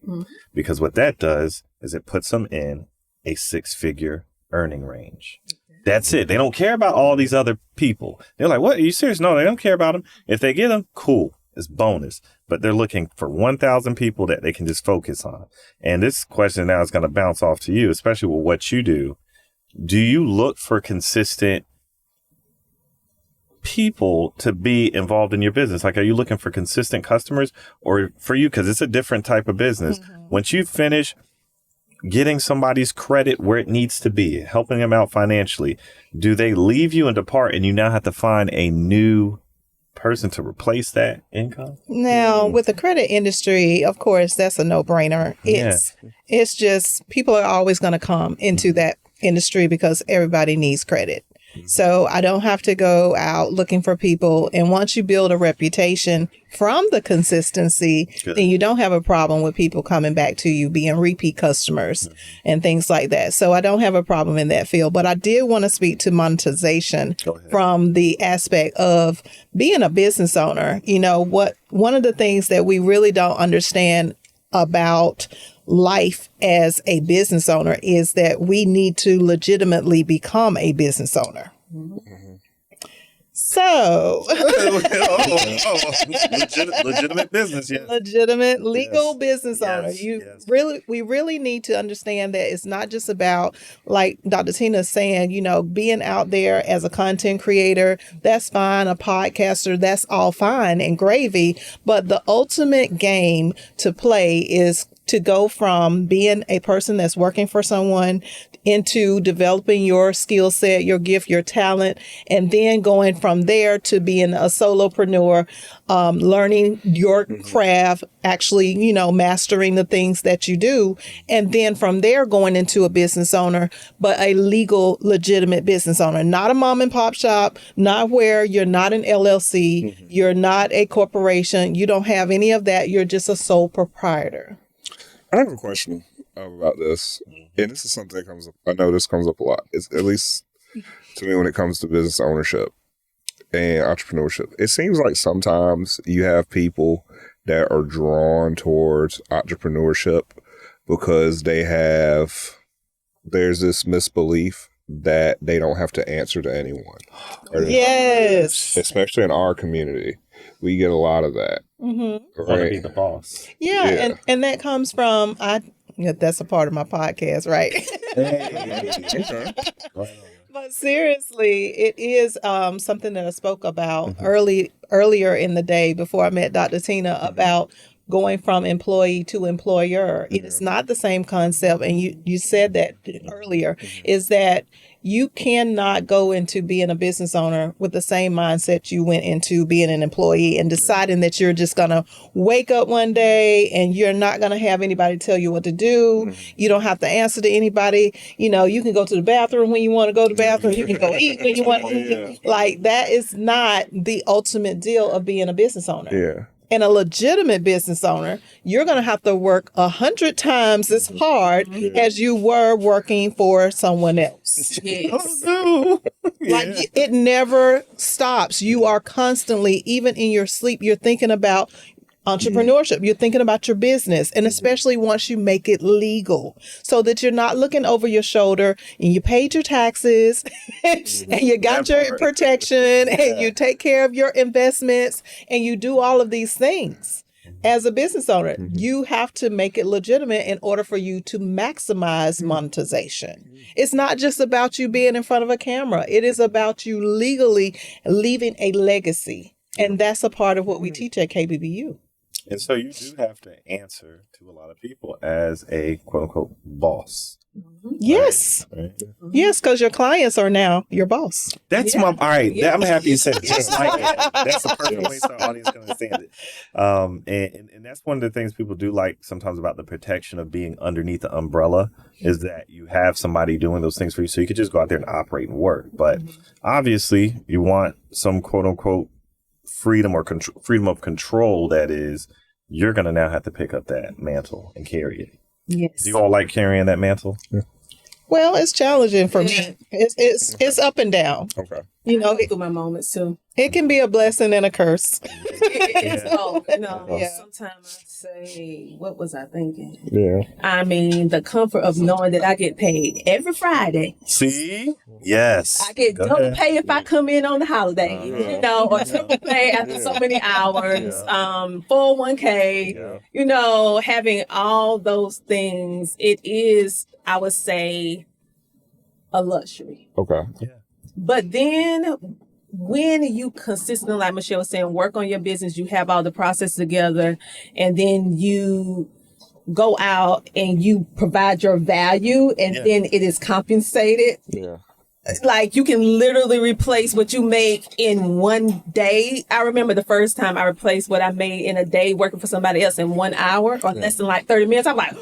Because what that does is it puts them in a 6-figure earning range. That's it. They don't care about all these other people. They're like, what? Are you serious? No, they don't care about them. If they get them, cool. It's bonus. But they're looking for 1,000 people that they can just focus on. And this question now is going to bounce off to you, especially with what you do. Do you look for consistent people to be involved in your business? Like, are you looking for consistent customers, or for you, because it's a different type of business, once you finish getting somebody's credit where it needs to be, helping them out financially, do they leave you and depart and you now have to find a new person to replace that income? Now, with the credit industry, of course, that's a no-brainer. It's just people are always going to come into that industry because everybody needs credit. So I don't have to go out looking for people. And once you build a reputation from the consistency, then you don't have a problem with people coming back to you, being repeat customers and things like that. So I don't have a problem in that field. But I did want to speak to monetization from the aspect of being a business owner. One of the things that we really don't understand about life as a business owner is that we need to legitimately become a business owner. So, legitimate business, yes. Legitimate legal business owner. Yes. We really need to understand that it's not just about, like Dr. Tina is saying, being out there as a content creator. That's fine. A podcaster, that's all fine and gravy. But the ultimate game to play is to go from being a person that's working for someone into developing your skill set, your gift, your talent, and then going from there to being a solopreneur, learning your craft, actually, mastering the things that you do. And then from there, going into a business owner, but a legal, legitimate business owner, not a mom and pop shop, not where you're not an LLC, you're not a corporation, you don't have any of that. You're just a sole proprietor. I have a question about this, and this is something that comes up. I know this comes up a lot. It's, at least to me, when it comes to business ownership and entrepreneurship, it seems like sometimes you have people that are drawn towards entrepreneurship because there's this misbelief that they don't have to answer to anyone. Yes. Especially in our community, we get a lot of that. Mm-hmm. Right? Be the boss. Yeah. And that comes from, that's a part of my podcast, right? But seriously, it is something that I spoke about earlier in the day before I met Dr. Tina about going from employee to employer. It is not the same concept. And you said that earlier, is that you cannot go into being a business owner with the same mindset you went into being an employee and deciding that you're just going to wake up one day and you're not going to have anybody tell you what to do. You don't have to answer to anybody. You can go to the bathroom when you want to go to the bathroom. You can go eat when you want to eat. Like, that is not the ultimate deal of being a business owner. Yeah. And a legitimate business owner, you're going to have to work 100 times as hard as you were working for someone else. Yes. Like, it never stops. You are constantly, even in your sleep, you're thinking about entrepreneurship. You're thinking about your business, and especially once you make it legal, so that you're not looking over your shoulder and you paid your taxes and you got your protection and you take care of your investments and you do all of these things. As a business owner, you have to make it legitimate in order for you to maximize monetization. It's not just about you being in front of a camera. It is about you legally leaving a legacy. And that's a part of what we teach at KBBU. And so you do have to answer to a lot of people as a quote unquote boss. Yes. Right? Yes, because your clients are now your boss. That's all right. Yeah. I'm happy you said it just like that. That's the perfect way so our audience can understand it. And that's one of the things people do like sometimes about the protection of being underneath the umbrella is that you have somebody doing those things for you. So you could just go out there and operate and work. But obviously you want some quote unquote freedom of control. That is, you're going to now have to pick up that mantle and carry it. Yes. Do you all like carrying that mantle? Yeah. Well, it's challenging for me. It's up and down. Okay. Through my moments too. It can be a blessing and a curse. It's both. Sometimes I say, what was I thinking? Yeah. I mean, the comfort of knowing that I get paid every Friday. See? Yes. I get double pay if I come in on the holiday, or double pay after so many hours, 401k, having all those things. It is, I would say, a luxury. Okay. Yeah. But then when you consistently, like Michelle was saying, work on your business, you have all the process together, and then you go out and you provide your value, and then it is compensated. Yeah. Like, you can literally replace what you make in one day. I remember the first time I replaced what I made in a day working for somebody else in 1 hour or less than like 30 minutes. I'm like,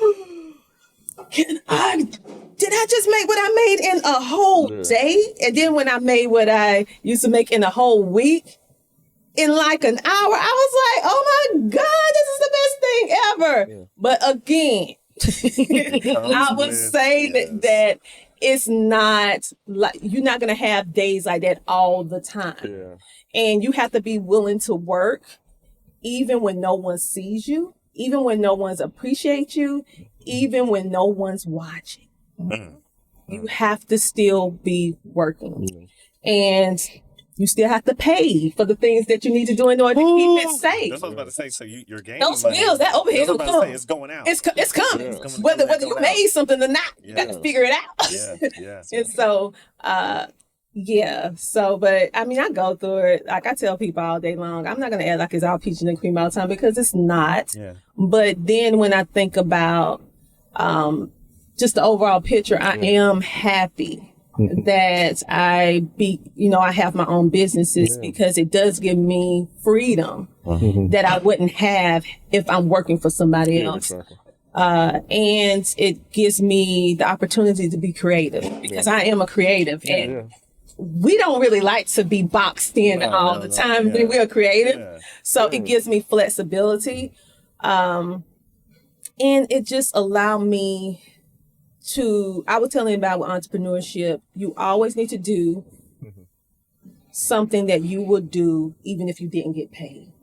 did I just make what I made in a whole day? And then when I made what I used to make in a whole week in like an hour, I was like, oh my God, this is the best thing ever. Yeah. But again, I would say that it's not like, you're not going to have days like that all the time. Yeah. And you have to be willing to work even when no one sees you, even when no one's appreciates you, even when no one's watching. You have to still be working. And You still have to pay for the things that you need to do in order to keep it safe. That's what I was about to say. So you're gaining those money. bills, that overhead will come. It's going out. It's coming. Yeah. Whether you made something or not, you got to figure it out. Yeah. And so, but I mean, I go through it. Like I tell people all day long, I'm not going to act like it's all peaches and cream all the time because it's not. Yeah. But then when I think about just the overall picture, I am happy that I have my own businesses because it does give me freedom that I wouldn't have if I'm working for somebody else. Exactly. And it gives me the opportunity to be creative because I am a creative and we don't really like to be boxed in all the time when we're creative. Yeah. So it gives me flexibility. And it just allowed me I was telling you about with entrepreneurship, you always need to do something that you would do even if you didn't get paid.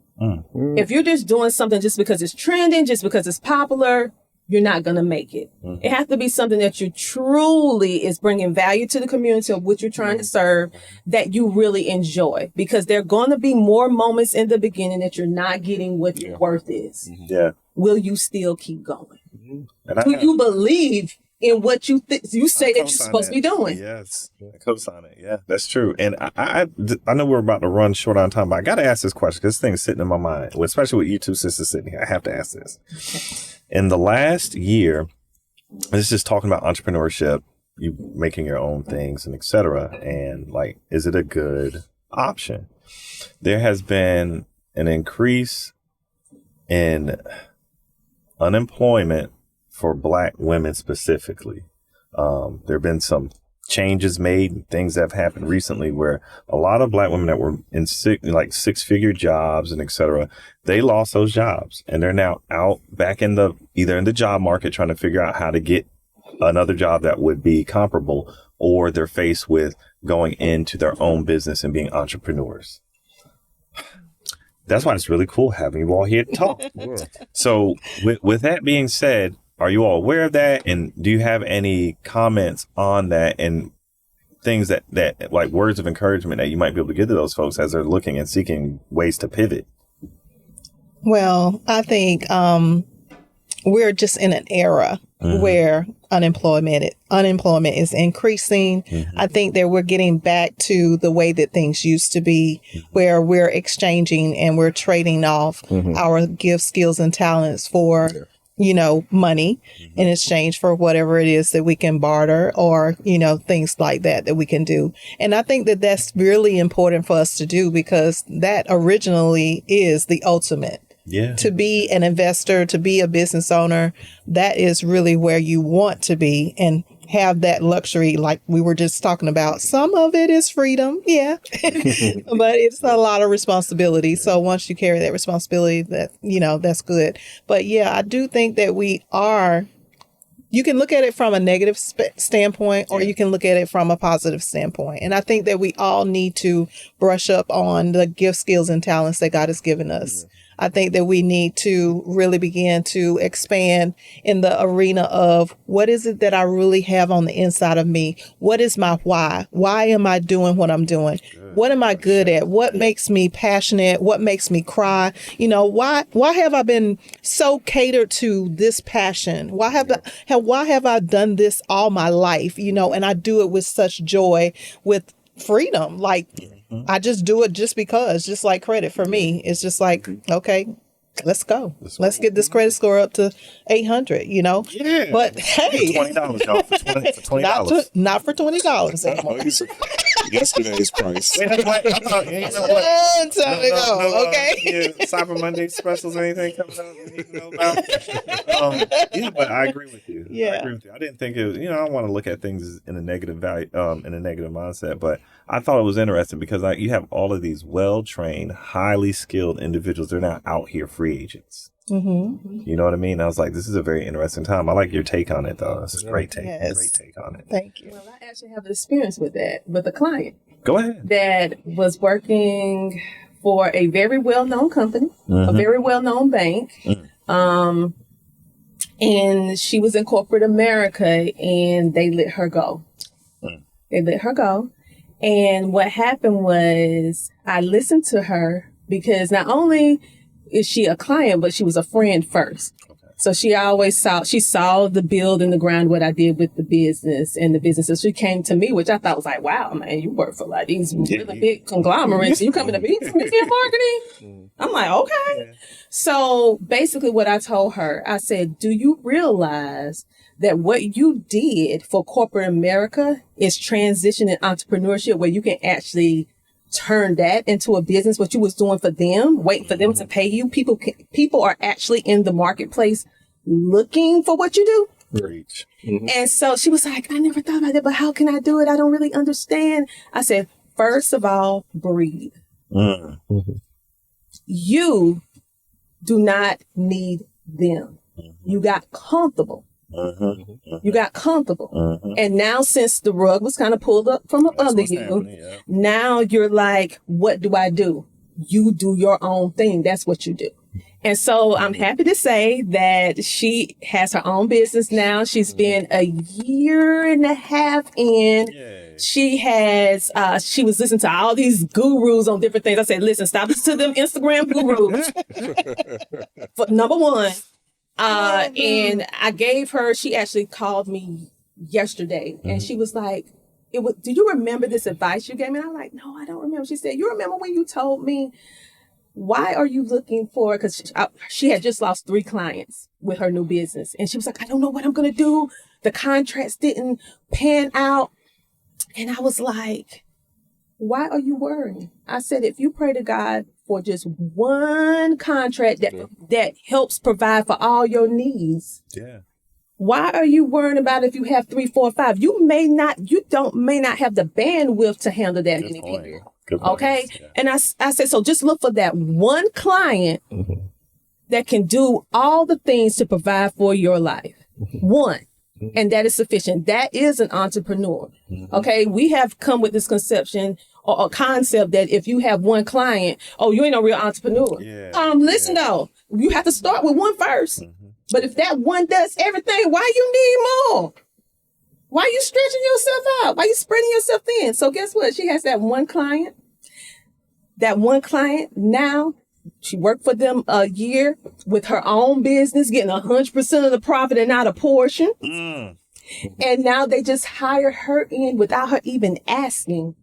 If you're just doing something just because it's trending, just because it's popular, you're not going to make it. It has to be something that you truly is bringing value to the community of which you're trying to serve, that you really enjoy, because there are going to be more moments in the beginning that you're not getting what your worth is. Yeah. Will you still keep going? Do you believe in what you say that you're supposed to be doing? Yes, I co-sign it. Yeah, that's true. And I know we're about to run short on time, but I got to ask this question because this thing's sitting in my mind, especially with you two sisters sitting here. I have to ask this. In the last year, this is talking about entrepreneurship, you making your own things and et cetera. And like, is it a good option? There has been an increase in unemployment for Black women specifically. There have been some changes made and things that have happened recently where a lot of Black women that were in six-figure jobs and et cetera, they lost those jobs and they're now out back either in the job market trying to figure out how to get another job that would be comparable, or they're faced with going into their own business and being entrepreneurs. That's why it's really cool having you all here to talk. So with that being said, are you all aware of that? And do you have any comments on that and things that like words of encouragement that you might be able to give to those folks as they're looking and seeking ways to pivot? Well, I think we're just in an era where unemployment is increasing. I think that we're getting back to the way that things used to be, where we're exchanging and we're trading off our gifts, skills, and talents for money in exchange for whatever it is that we can barter or, things like that we can do. And I think that that's really important for us to do because that originally is the ultimate. Yeah. To be an investor, to be a business owner, that is really where you want to be and have that luxury like we were just talking about. Some of it is freedom, yeah, but it's a lot of responsibility. So once you carry that responsibility, that's good. But yeah, I do think that you can look at it from a negative standpoint or you can look at it from a positive standpoint. And I think that we all need to brush up on the gifts, skills, and talents that God has given us. Yeah. I think that we need to really begin to expand in the arena of what is it that I really have on the inside of me? What is my why? Why am I doing what I'm doing? Good. What am I good at? What makes me passionate? What makes me cry? Why have I been so catered to this passion? Why have I done this all my life? And I do it with such joy, with freedom. Like, I just do it just because, just like credit for me. It's just like, okay, let's go. Let's get this credit score up to 800, Yeah. But hey, for $20, y'all. For $20. Not for $20 anymore. Yesterday's price. Wait, what? Okay. Cyber Monday specials, anything comes out we need to know about? But I agree with you. Yeah. I didn't think it was, I don't want to look at things in a negative value, in a negative mindset, but I thought it was interesting because you have all of these well-trained, highly skilled individuals. They're now out here free agents. Mm-hmm. You know what I mean? I was like, this is a very interesting time. I like your take on it, though. It's a great take. Yes. Great take on it. Thank you. Well, I actually have experience with that with a client. Go ahead. That was working for a very well-known company, a very well-known bank. And she was in corporate America, and they let her go. They let her go. And what happened was I listened to her because not only is she a client, but she was a friend first. So she always saw the build in the ground, what I did with the business and the business. So she came to me, which I thought was like, wow, man, you work for like these really big conglomerates. You coming to me for media marketing? I'm like, okay. So basically what I told her, I said, do you realize that what you did for corporate America is transitioning entrepreneurship where you can actually turn that into a business, what you was doing for them, waiting for them to pay you. People are actually in the marketplace looking for what you do. Preach. And so she was like, I never thought about that, but how can I do it? I don't really understand. I said, first of all, breathe. You do not need them. You got comfortable. You got comfortable. And now since the rug was kind of pulled up from under you, now you're like, what do I do? You do your own thing. That's what you do. And so I'm happy to say that she has her own business now. She's been a year and a half in. She was listening to all these gurus on different things. I said, listen, stop listening to them Instagram gurus. For number one. And I gave her, she actually called me yesterday and she was like, do you remember this advice you gave me? And I'm like, no, I don't remember. She said, you remember when you told me, why are you looking for, because she had just lost 3 clients with her new business. And she was like, I don't know what I'm going to do. The contracts didn't pan out. And I was like, why are you worrying? I said, if you pray to God for just one contract that helps provide for all your needs. Why are you worrying about if you have 3, 4, 5? You may not have the bandwidth to handle that many people. Okay. And I said, so just look for that one client that can do all the things to provide for your life. One. And that is sufficient. That is an entrepreneur. Okay. We have come with this conception or a concept that if you have one client, oh, you ain't no real entrepreneur. Listen though, you have to start with one first. But if that one does everything, why you need more? Why you stretching yourself out? Why you spreading yourself thin? So guess what? She has that one client. That one client now, she worked for them a year with her own business, getting 100% of the profit and not a portion. And now they just hire her in without her even asking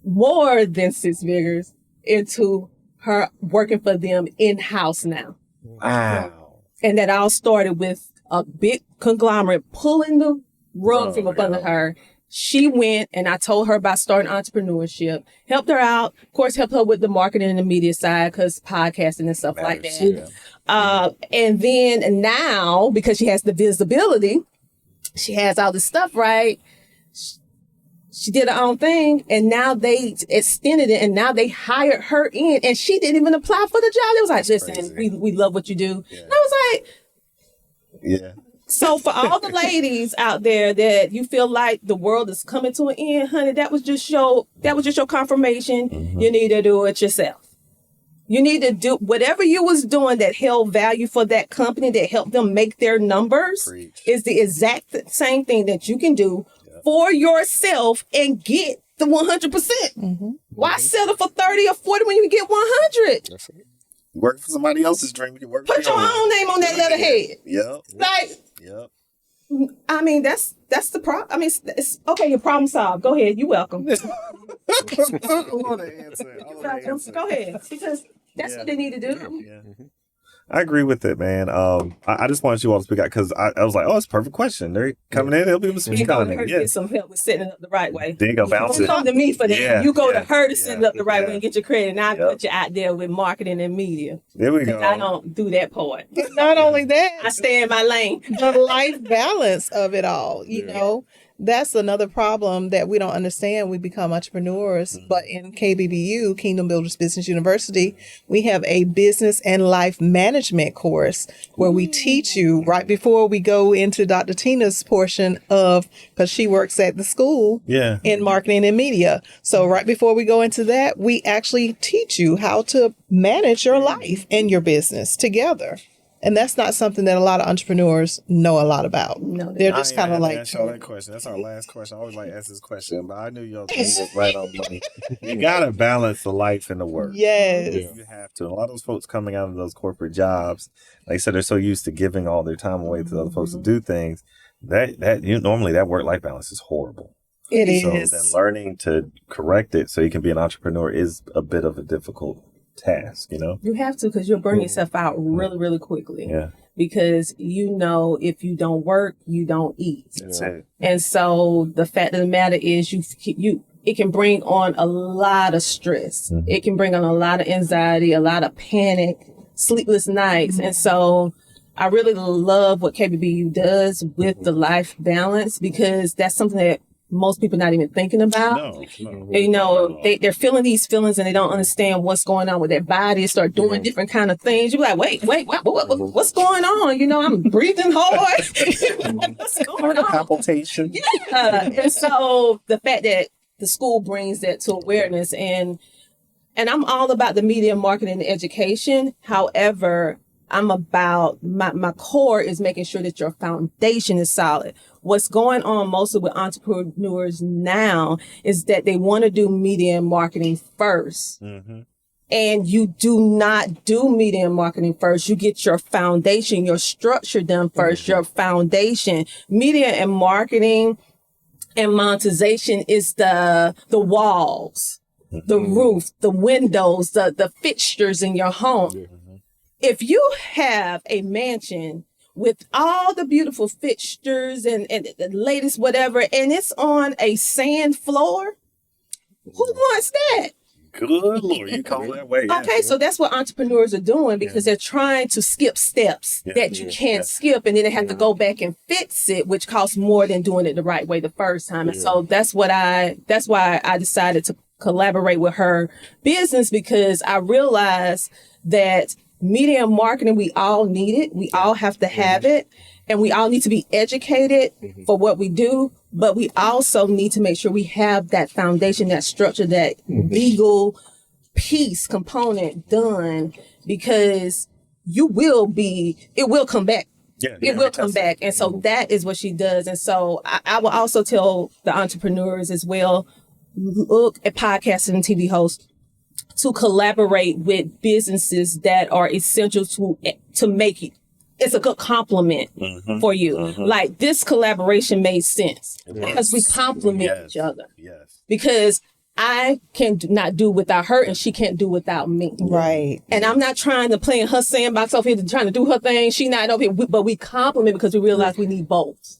more than 6 figures into her working for them in-house now. Wow. And that all started with a big conglomerate pulling the rug from up under her. She went and I told her about starting entrepreneurship, helped her out, of course, helped her with the marketing and the media side because podcasting and stuff like that. And then now, because she has the visibility, she has all this stuff, right? She did her own thing and now they extended it and now they hired her in and she didn't even apply for the job. It was like, listen, we love what you do. And I was like, so for all the ladies out there that you feel like the world is coming to an end, honey, that was just your confirmation. You need to do it yourself. You need to do whatever you was doing that held value for that company that helped them make their numbers is the exact same thing that you can do for yourself and get the 100%. Why settle for 30 or 40 when you can get 100? That's it. Work for somebody else's dream. You work Put for your own name on that letterhead. Like, I mean, that's the problem. I mean, it's okay. Your problem solved. Go ahead. You're welcome. I want to answer. Go ahead, because that's what they need to do. I agree with it, man. I just wanted you all to speak out because I was like, oh, it's a perfect question. They're coming in, help people speak on it. Get some help with setting it up the right way. Then you go bounce it. Don't come to me for that. You go to her to set it up the right way and get your credit. And I put you out there with marketing and media. There we go. I don't do that part. Not only that, I stay in my lane. the life balance of it all, you know. That's another problem that we don't understand. We become entrepreneurs, but in KBBU, Kingdom Builders Business University, we have a business and life management course where we teach you right before we go into Dr. Tina's portion of, because she works at the school in marketing and media. So right before we go into that, we actually teach you how to manage your life and your business together. And that's not something that a lot of entrepreneurs know a lot about. No, they're just kind of like. Ask y'all that question. That's our last question. I always like to ask this question, but I knew y'all was right on money. You gotta balance the life and the work. Yes, you have to. A lot of those folks coming out of those corporate jobs, like I said, they're so used to giving all their time away to other folks to do things normally that work-life balance is horrible. It is. So then learning to correct it so you can be an entrepreneur is a bit of a difficult task, You have to, because you'll burn yourself out really, really quickly. Yeah. Because if you don't work, you don't eat. That's it. And so the fact of the matter is it can bring on a lot of stress. Mm-hmm. It can bring on a lot of anxiety, a lot of panic, sleepless nights. Mm-hmm. And so I really love what KBBU does with the life balance, because that's something that most people not even thinking about. No. They're feeling these feelings and they don't understand what's going on with their body. Start doing different kind of things. You're like, wait, what's going on? I'm breathing hard. What's going on? Palpitation. Yeah. And so the fact that the school brings that to awareness, and I'm all about the media, marketing, and education. However, I'm about my core is making sure that your foundation is solid. What's going on mostly with entrepreneurs now is that they want to do media and marketing first. Mm-hmm. And you do not do media and marketing first. You get your foundation, your structure done first, your foundation. Media and marketing and monetization is the walls, the roof, the windows, the fixtures in your home. If you have a mansion with all the beautiful fixtures and the latest whatever, and it's on a sand floor, who wants that? Good Lord, you call that way. Okay, so that's what entrepreneurs are doing, because they're trying to skip steps that you can't skip, and then they have to go back and fix it, which costs more than doing it the right way the first time. And so that's why I decided to collaborate with her business, because I realized that media and marketing, we all need it. We all have to have it. And we all need to be educated for what we do. But we also need to make sure we have that foundation, that structure, that legal piece component done, because it will come back. It will come back. And so that is what she does. And so I will also tell the entrepreneurs as well, look at podcasting and TV hosts to collaborate with businesses that are essential to make it. It's a good compliment for you. Like, this collaboration made sense because we complement each other. Yes. Because I can not do without her and she can't do without me. Right. And I'm not trying to play in her sandbox over here, trying to do her thing. She not over here, but we complement because we realize we need both.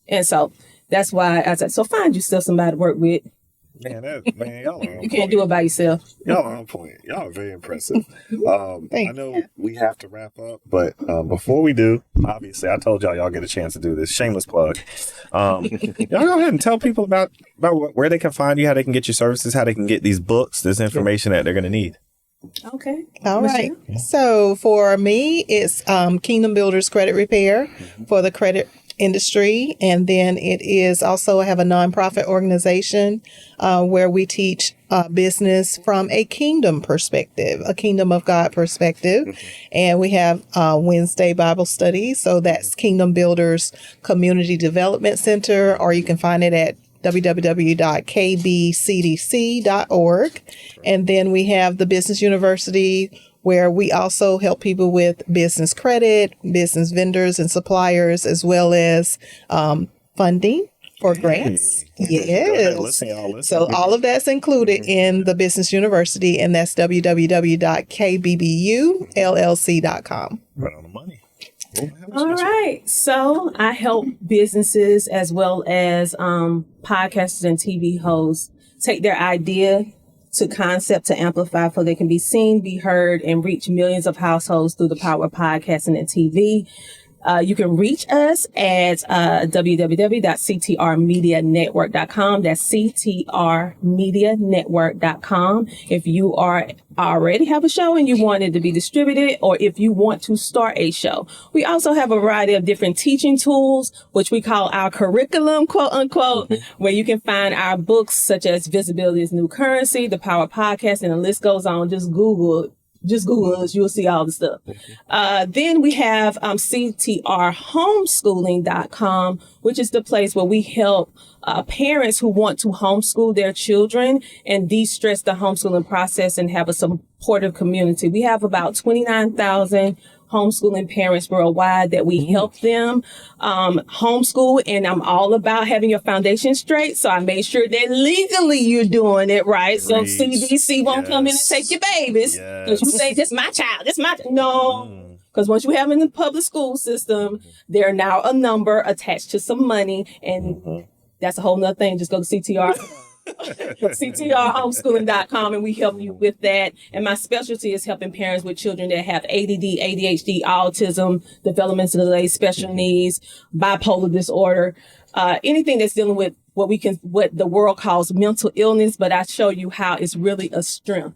And so that's why I said, so find yourself somebody to work with. Man, y'all are on You can't do it by yourself. Y'all are on point. Y'all are very impressive. I know we have to wrap up, but before we do, obviously, I told y'all get a chance to do this. Shameless plug. Y'all go ahead and tell people about where they can find you, how they can get your services, how they can get these books, this information that they're going to need. Okay. All right. So for me, it's Kingdom Builders Credit Repair for the credit industry. And then it is also, I have a nonprofit organization where we teach business from a kingdom perspective, a kingdom of God perspective. And we have Wednesday Bible study. So that's Kingdom Builders Community Development Center, or you can find it at www.kbcdc.org. And then we have the Business University, where we also help people with business credit, business vendors and suppliers, as well as funding for grants. Yes. Listen. So all of that's included in the Business University, and that's www.kbbullc.com. Right on the money. All right. So I help businesses as well as podcasters and TV hosts take their idea to concept to amplify so they can be seen, be heard, and reach millions of households through the power of podcasting and TV. You can reach us at www.ctrmedianetwork.com. That's ctrmedianetwork.com. If you already have a show and you want it to be distributed, or if you want to start a show. We also have a variety of different teaching tools, which we call our curriculum, quote unquote, where you can find our books such as Visibility is New Currency, The Power of Podcast, and the list goes on. Just Google just Google us, you'll see all the stuff. Then we have CTR Homeschooling.com, which is the place where we help parents who want to homeschool their children and de-stress the homeschooling process and have a supportive community. We have about 29,000 homeschooling parents worldwide that we help them homeschool. And I'm all about having your foundation straight. So I made sure that legally you're doing it right. So CDC won't come in and take your babies. Because you say, this my child, this my child. No. Because once you have them in the public school system, they're now a number attached to some money. And that's a whole nother thing. Just go to CTR. CTRHomeschooling.com, and we help you with that. And my specialty is helping parents with children that have ADD, ADHD, autism, developmental delays, special needs, bipolar disorder, anything that's dealing with what the world calls mental illness. But I show you how it's really a strength.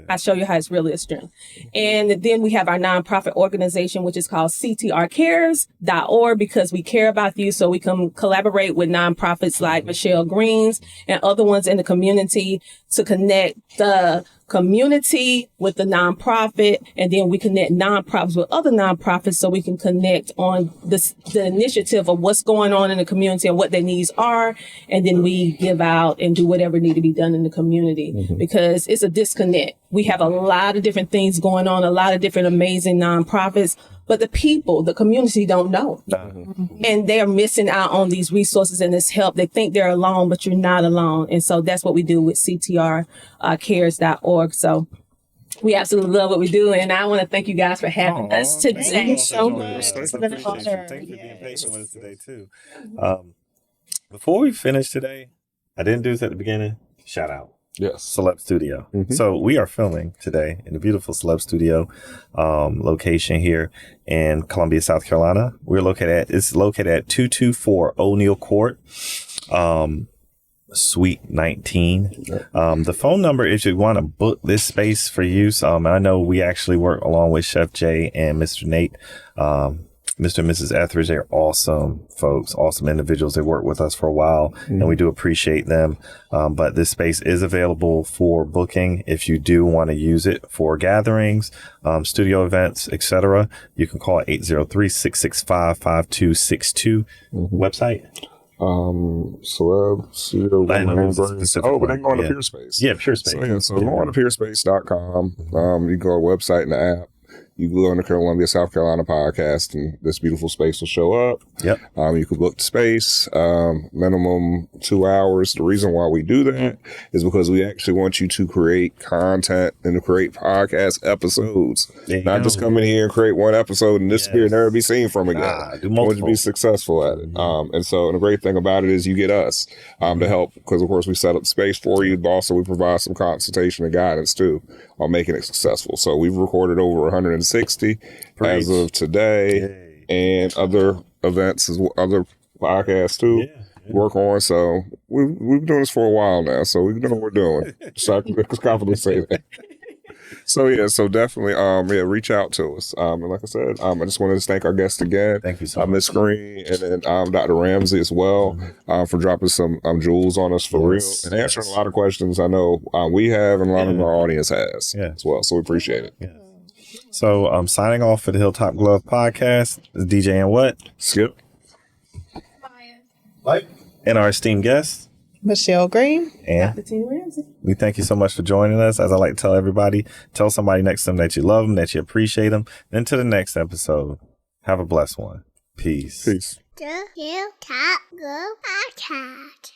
I show you how it's really a strength. And then we have our nonprofit organization, which is called CTRcares.org, because we care about you. So we can collaborate with nonprofits like Michelle Green's and other ones in the community to connect the community with the nonprofit. And then we connect nonprofits with other nonprofits so we can connect on the initiative of what's going on in the community and what their needs are. And then we give out and do whatever need to be done in the community because it's a disconnect. We have a lot of different things going on, a lot of different amazing nonprofits, but the people, the community don't know. And they're missing out on these resources and this help. They think they're alone, but you're not alone. And so that's what we do with CTRcares.org. So we absolutely love what we do. And I want to thank you guys for having us today. Thank you so much. It's been an honor. Thank you for being patient with us today, too. Before we finish today, I didn't do this at the beginning. Shout out. Yes. Celeb Studio. So we are filming today in the beautiful Celeb Studio location here in Columbia, South Carolina. It's located at 224 O'Neill Court, Suite 19. The phone number, if you want to book this space for use, I know we actually work along with Chef Jay and Mr. Nate, Mr. and Mrs. Etheridge. They're awesome folks, awesome individuals. They work with us for a while and we do appreciate them. But this space is available for booking. If you do want to use it for gatherings, studio events, etc., you can call 803-665-5262. Website? Celeb Studio. But they can go on to PeerSpace. Yeah, PeerSpace. So go on to PeerSpace.com. You go to our website and the app. You go on the Columbia, South Carolina podcast, and this beautiful space will show up. Yep. You can book the space, minimum 2 hours. The reason why we do that is because we actually want you to create content and to create podcast episodes. Not just come in here and create one episode and disappear and never be seen from again. Do multiple. I want you to be successful at it. And the great thing about it is you get us to help, because of course we set up the space for you, but also we provide some consultation and guidance too on making it successful. So we've recorded over 160 as of today, and other events, other podcasts too. Work on. So we've been doing this for a while now, so we know what we're doing. So I can confidently say that. So definitely, reach out to us. And like I said, I just wanted to thank our guest again. Thank you so much. Miss Green, and then Dr. Ramsay as well, for dropping some jewels on us for real and answering a lot of questions I know we have and a lot of our audience has as well. So we appreciate it. So I'm signing off for the Hilltop Glove Podcast. DJ and what? Skip. Mike. And our esteemed guest, Michelle Green. And Dr. Tina Ramsay. We thank you so much for joining us. As I like to tell everybody, tell somebody next to them that you love them, that you appreciate them. Then to the next episode, have a blessed one. Peace. Peace. The Hilltop Glove Podcast.